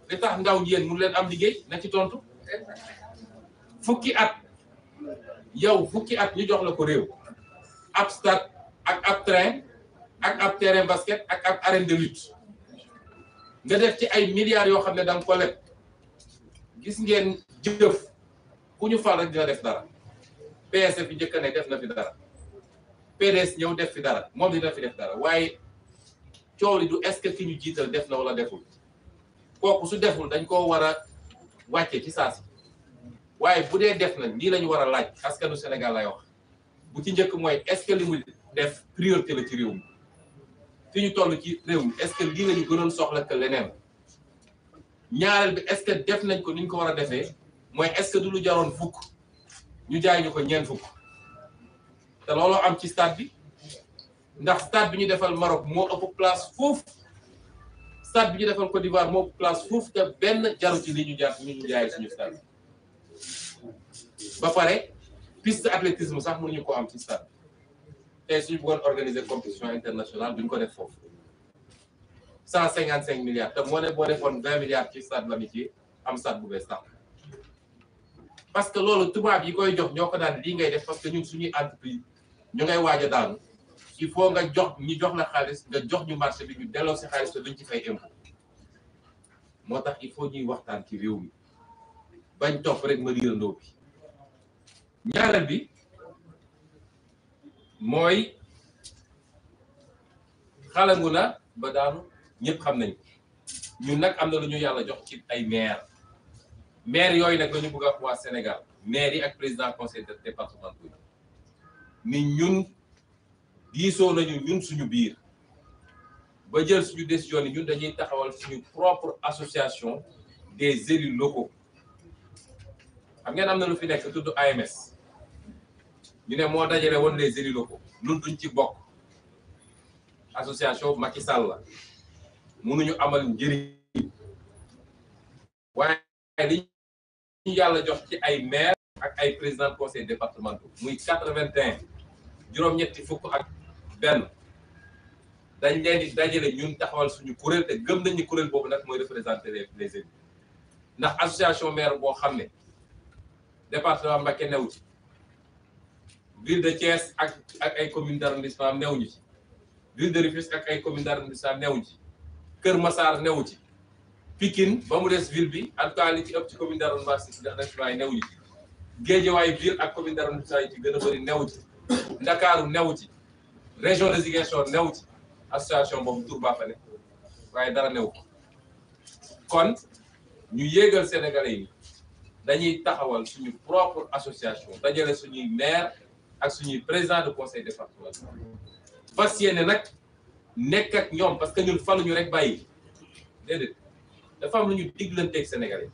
li tax ndaw yéen mu leen am liggéey na ci tontu fukki at ñu jox la ko réew ab stade ak ab train ak ab terrain basket ak ab arène de lutte nga def ci ay milliards yoo xam ne danga ko leb gis ngeen jëf ku ñu fal rek dina def dara PSF bi njëkk ne def na fi dara PDS ñëw def fi dara moom dina fi def dara waaye coow li du est-ce que ki ñu jiital def na wala deful kooku su deful dañ koo war a wàcce ci saa si waaye bu dee def na lii la ñu war a laaj askanu Sénégal lay wax bu ci njëkk mooy est-ce que li mu def priorité la ci réew mi fi ñu toll ci réew mi est-ce que lii la ñu gënoon soxla que leneen ñaareel bi est-ce que def nañ ko ni ñu ko war a defee mooy est-ce que du lu jaroon fukk ñu jaay ñu ko ñeent fukk te looloo am ci stade bi ndax stade bi ñu defal Maroc moo ëpp place foofu stade bi ñu defal Côte d'Ivoire moo ëpp place foofu te benn jaru ci li ñu jaay suñu stade ba pare piste athlétisme sax mënuñu ko am ci stade tey suñu bëggoon organiser compétition internationale duñ ko def foofu 155 milliards te moo ne boo defoon 20 milliards ci stade l'Amitié am stade bu bees tax parce que loolu tubaab yi koy jox ñoo ko daan lii ngay def parce que ñun suñuy entreprise ñu ngay waaj a daanu il faut nga jox ñi jox la xaalis nga jox ñu marché bi ñu delloo si xaalis te duñ ci fay impôt moo tax il faut ñuy waxtaan ci réew mi bañ topp rek ma riirandoo bi ñaareel bi mooy xalangu na ba daanu ñëpp xam nañ ko ñun nag am na lu ñu yàlla jox ci ay maire yooyu nag la ñu bëgg a wax waa Sénégal maire yi ak président conseil départemental ni ñun diisoo nañu ñun suñu biir ba jël suñu décision ni ñun dañuy taxawal suñu propre association des élus locaux xam ngeen am na lu fi nekk tudd AMS ñu ne moo dajale woon les élus locaux ñun duñ ci bokk association Macky Sall la mënuñu amal njëriñ waaye li ñu yàlla jox ci ay maire ak ay président conseil départemental muy 81 juróom-ñetti fukk ak benn dañ leen di dajale ñun taxawal suñu kuréel te gëm nañ ni kuréel boobu nag mooy représenter les élus ndax association maire boo xam ne département Mbacké new ci ville de Thiès ak ay commune d'arrondissement new ñu ci ville de Rufisque ak ay commune d'arrondissement new ci Kër Massar new ci Pikine ba mu des ville bi en tout cas li ci ëpp ci commune d'arrondissement yi new ñu ci Guédiawaye ville ak commune d'arrondissement yi ci gën a bëri new ci Ndakaaru new ci région de Ziguinchor new ci association boobu tur baa fa ne waaye dara new ko kon ñu yéegal sénégalais yi dañuy taxawal suñu propre association dajale suñuy maire ak suñuy président de conseil départemental fas yéene nag nekk ak ñoom parce que ñun faluñu rek bàyyi déedéet dafa am lu ñu diglanteeg sénégalais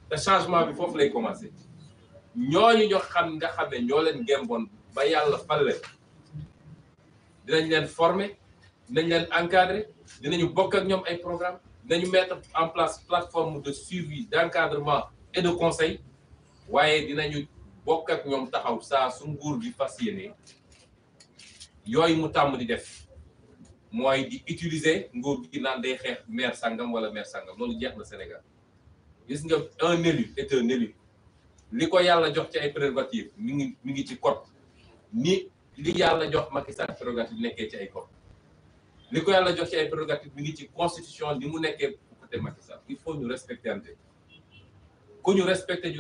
te changement bi foofu lay commencé ñooñu ñoo xam nga xam ne ñoo leen gemboon ba yàlla fal leen dinañ leen former dinañ leen encadrer dinañu bokk ak ñoom ay programme dinañu mettre en place plateforme de suivi d'encadrement et de conseil waaye dinañu bokk ak ñoom taxaw saa su nguur gi fas yéene yooyu mu tàmm di def mooy di utiliser nguur gi naan day xeex maire sangam wala maire sangam loolu jeex na Sénégal gis nga un élu est un élu li ko yàlla jox ci ay prérogatives mi ngi ci code ni li yàlla jox Macky Sall prérogative nekkee ci ay code li ko yàlla jox ci ay prérogatives mi ngi ci constitution ni mu nekkee côté Macky Sall il faut ñu respecter ante ku ñu respecté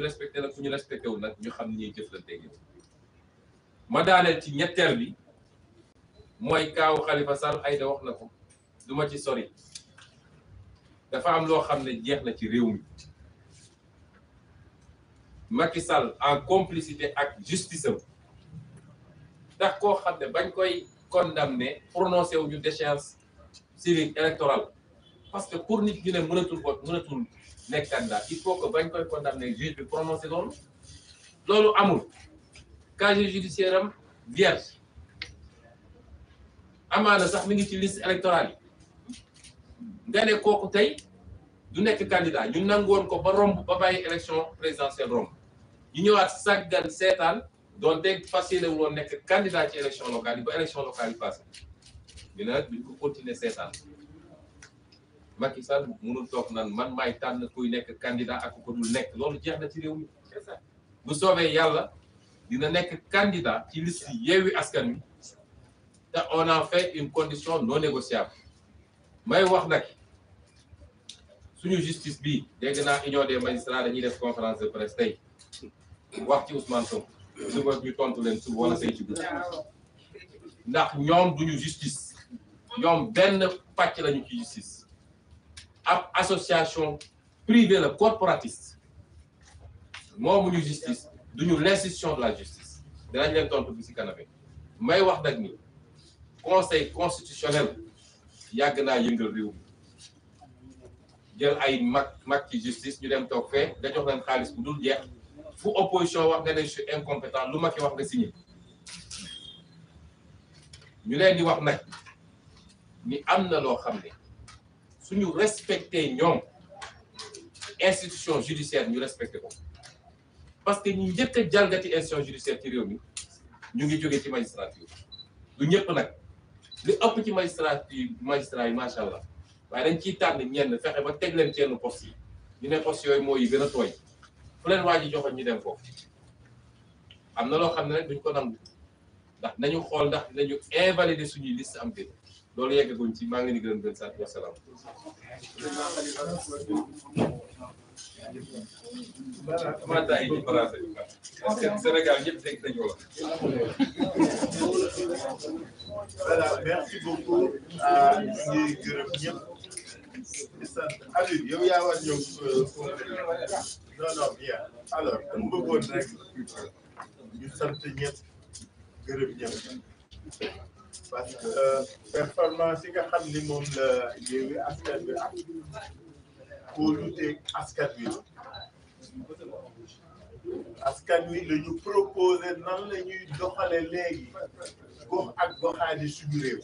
nag ku ñu respecté wu nag ñu xam ni ñuy jëflante gi ma daaneel ci ñetteel bi mooy kaawu Khalifa Sall Aïda wax na ko du ma ci sori dafa am loo xam ne jeex na ci réew mi Macky Sall en complicité ak justice am ndax koo xam ne bañ koy condamné prononcé wu ñu déchéance civique électorale parce que pour nit ñu ne mënatul vote mënatul nekk candidat il faut que bañ koy condamné juge bi prononcé loolu amul casier judiciaire am vierge amaana sax mi ngi ci liste électorale yi nga ne kooku tey du nekk candidat ñu nangoon ko ba romb ba bàyyi élection présidentielle romb ñu ñëwaat sàggan seetaan doonte fas yéene woon nekk candidat ci élection locale yi ba élection locale yi passé ñu ne nag duñ ko continuer seetaan Macky Sall mënul toog naan man maay tànn kuy nekk candidat ak ko dul nekk loolu jeex na ci réew mi bu soobee yàlla dina nekk candidat ci liste Yewwi Askan Wi te on en fait une condition non négociable may wax nag suñu justice bi dégg naa union des magistrats dañuy def conférence de presse tey wax ci Ousmane Sonko suba ñu tontu leen suba wala say ci ndax ñoom duñu justice ñoom benn pàcc lañu ci justice ab association privée la corporatiste moomuñu justice duñu l'institution de la justice dinañ leen tontu bi ci kanam may wax nag ni conseil constitutionnel yàgg naa yëngal réew mi jël ay mag ci justice ñu dem toog fee nga jox leen xaalis bu dul jeex fu opposition wax nga ne je suis incompétent lu Macky wax nga signé ñu leen di wax nag ni am na loo xam ne suñu respecté ñoom institution judiciaire ñu respecté ko parce que ñu njëkk a jalgati institution judiciaire ci réew mi ñu ngi jógee ci magistrature du ñëpp nag li ëpp ci magistrat yi macha allah waaye dañ ciy tànn ñenn fexe ba teg leen ci yenn poste yi ñu ne poste yooyu mooy yi gën a tooy fu leen waa ji joxoon ñu dem foofu am na loo xam ne rek duñ ko nangu ndax nañu xool ndax dinañu invalider suñuy liste am déet loolu yeggaguñ ci maa ngi leen di gërëm di leen sant wa salaam. Mata yi ci français parce que Sénégal ñëpp dégg nañu wolof. Voilà, merci beaucoup à ñi gërëm ñëpp di sant Aliou yow yaa war ñëw non bien alors dama bëggoon rek ñu sant ñëpp gërëm ñëpp parce que performance yi nga xam ni moom la Yewwi Askan Wi am kóolute askan wi askan wi la ñu proposé nan la ñuy doxale léegi gox ak goxaani suñu réew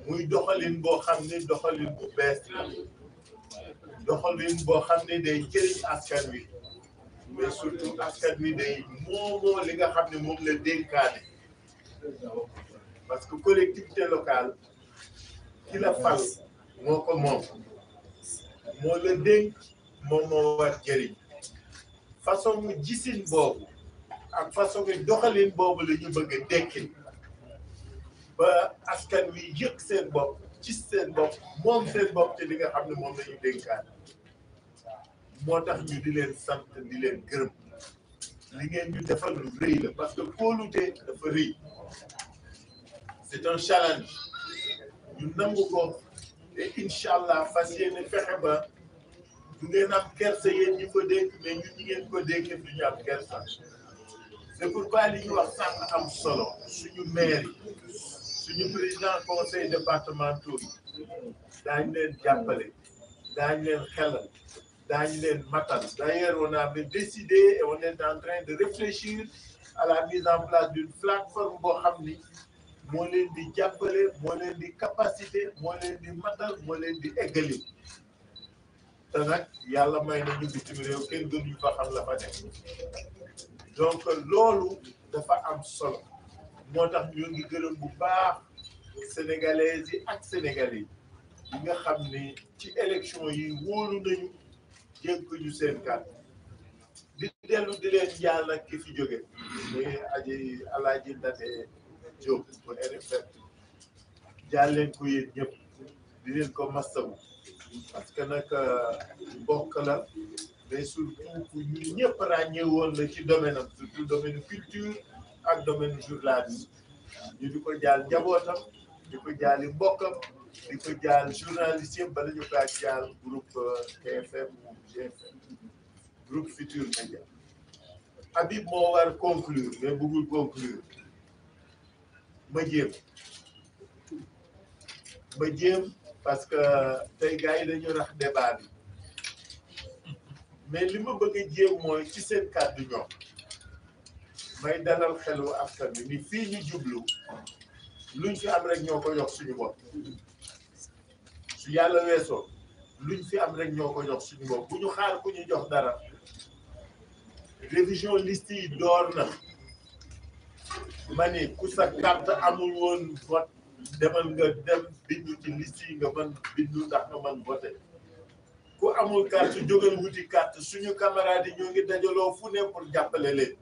muy doxalin boo xam ne doxalin bu bees la doxalin boo xam ne day jëriñ askan wi mais surtout askan wi day moomoo li nga xam ne moom la dénkaane parce que collectivité locale ki la fal moo ko moom moo la dénk moom moo war jëriñ façon mu gisin boobu ak façon mu doxalin boobu la ñu bëgg a dekkil ba askan wi yëg seen bopp gis seen bopp moom seen bopp te li nga xam ne moom la ñu dénkaan moo tax ñu di leen sant di leen gërëm li ngeen ñu defal lu rëy la parce que kóolute dafa rëy c'est un challenge ñu nangu ko te incha allah fas yéene fexe ba du ngeen am kersa yéen ñi ko dénk mais ñun ñi ngeen ko dénkee du ñu am kersa c'est pourquoi li ñu wax sànq am solo suñu maire yi suñu président conseil départementaux yi daañu leen jàppale daañu leen xelal daañu leen matal d'ailleurs on avait décidé et on est en train de réfléchir à la mise en place d'une plateforme boo xam ni moo leen di jàppale moo leen di capacité moo leen di matal moo leen di eggali te nag yàlla may na ñu bitim réew kenn gënuñu fa xam la fa nekk donc loolu dafa am solo moo tax ñu ngi gërëm bu baax sénégalais yi ak sénégalais yi nga xam ni ci élection yi wóolu nañu jënk ñu seen kàddu di dellu di leen ñaan nag ki fi jóge muy Alaaji Ndate Diop bu RFM jaal leen ko yéen ñëpp di leen ko mastawu parce que nag mbokk la mais surtout ku ñu ñëpp ràññee woon la ci domaine am surtout domaine culture ak domaine journalisme ñu di ko jaal njabootam di ko jaali mbokkam di ko jaal journaliste yëpp bala ñu kaa jaal groupe TFM ou GFM groupe Futur Média Habib moo war conclure mais bëggul conclure ma jéem parce que tey gars yi dañu rax débat bi mais li ma bëgg a jéem mooy ci seen kàddu ñoom may dalal xelu askan bi ni fii ñu jublu luñ fi am rek ñoo ko jox suñu bopp su yàlla weesoo luñ fi am rek ñoo ko jox suñu bopp bu ñu xaar ku ñu jox dara révision liste yi door na ma ni ku sa carte amul woon vote demal nga dem bindu ci liste yi nga mën bindu ndax nga mën voter ku amul carte jógal wuti carte suñu camarades yi ñoo ngi dajaloo fu ne pour jàppale leen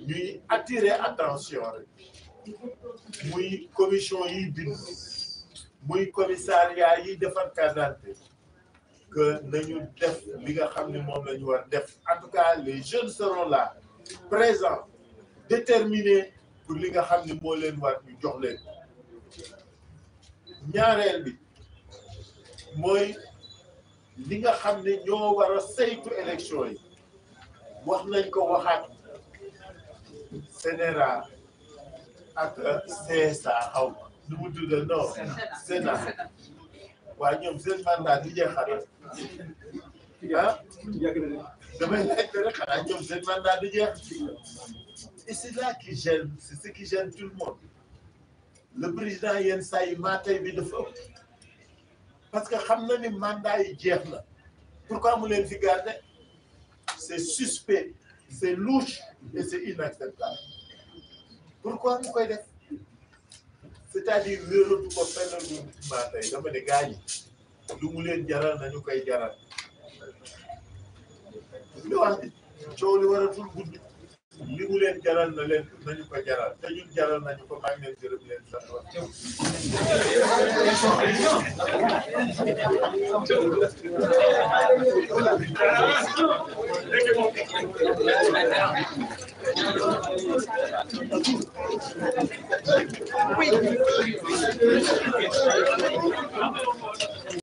ñuy attirer attention rek muy commission yi bind muy commissariat yi defar carte d'identité que nañu def li nga xam ne moom la ñu war def en tout cas les jeunes seront là présents déterminés pour li nga xam ne moo leen war ñu jox leen ñaareel bi mooy li nga xam ne ñoo war a saytu élection yi wax nañ ko waxaat CNRA ak CSA xaw nu mu tudd non Sénat waaye ñoom seen mandat di jeexal ah damay laajte rek xanaa ñoom seen mandat di jeex et c'est là qui gêne c'est ce qui gêne tout le monde le président yenn saa yi maa tey bi dafa ëpp parce que xam na ni mandat yi jeex na pourquoi mu leen fi garder c'est suspect c'est louche et c'est inacceptable pourquoi mu koy def c'est-à-dire wéeratu ko fenn lu maa tey dama ne gars yi lu mu leen jaral nañu koy jaral li wax ni coow li waratul gudd li mu leen jaral na leen nañu ko jaral te ñun jaral nañu ko maa ngi leen gërëm leen sant Oui.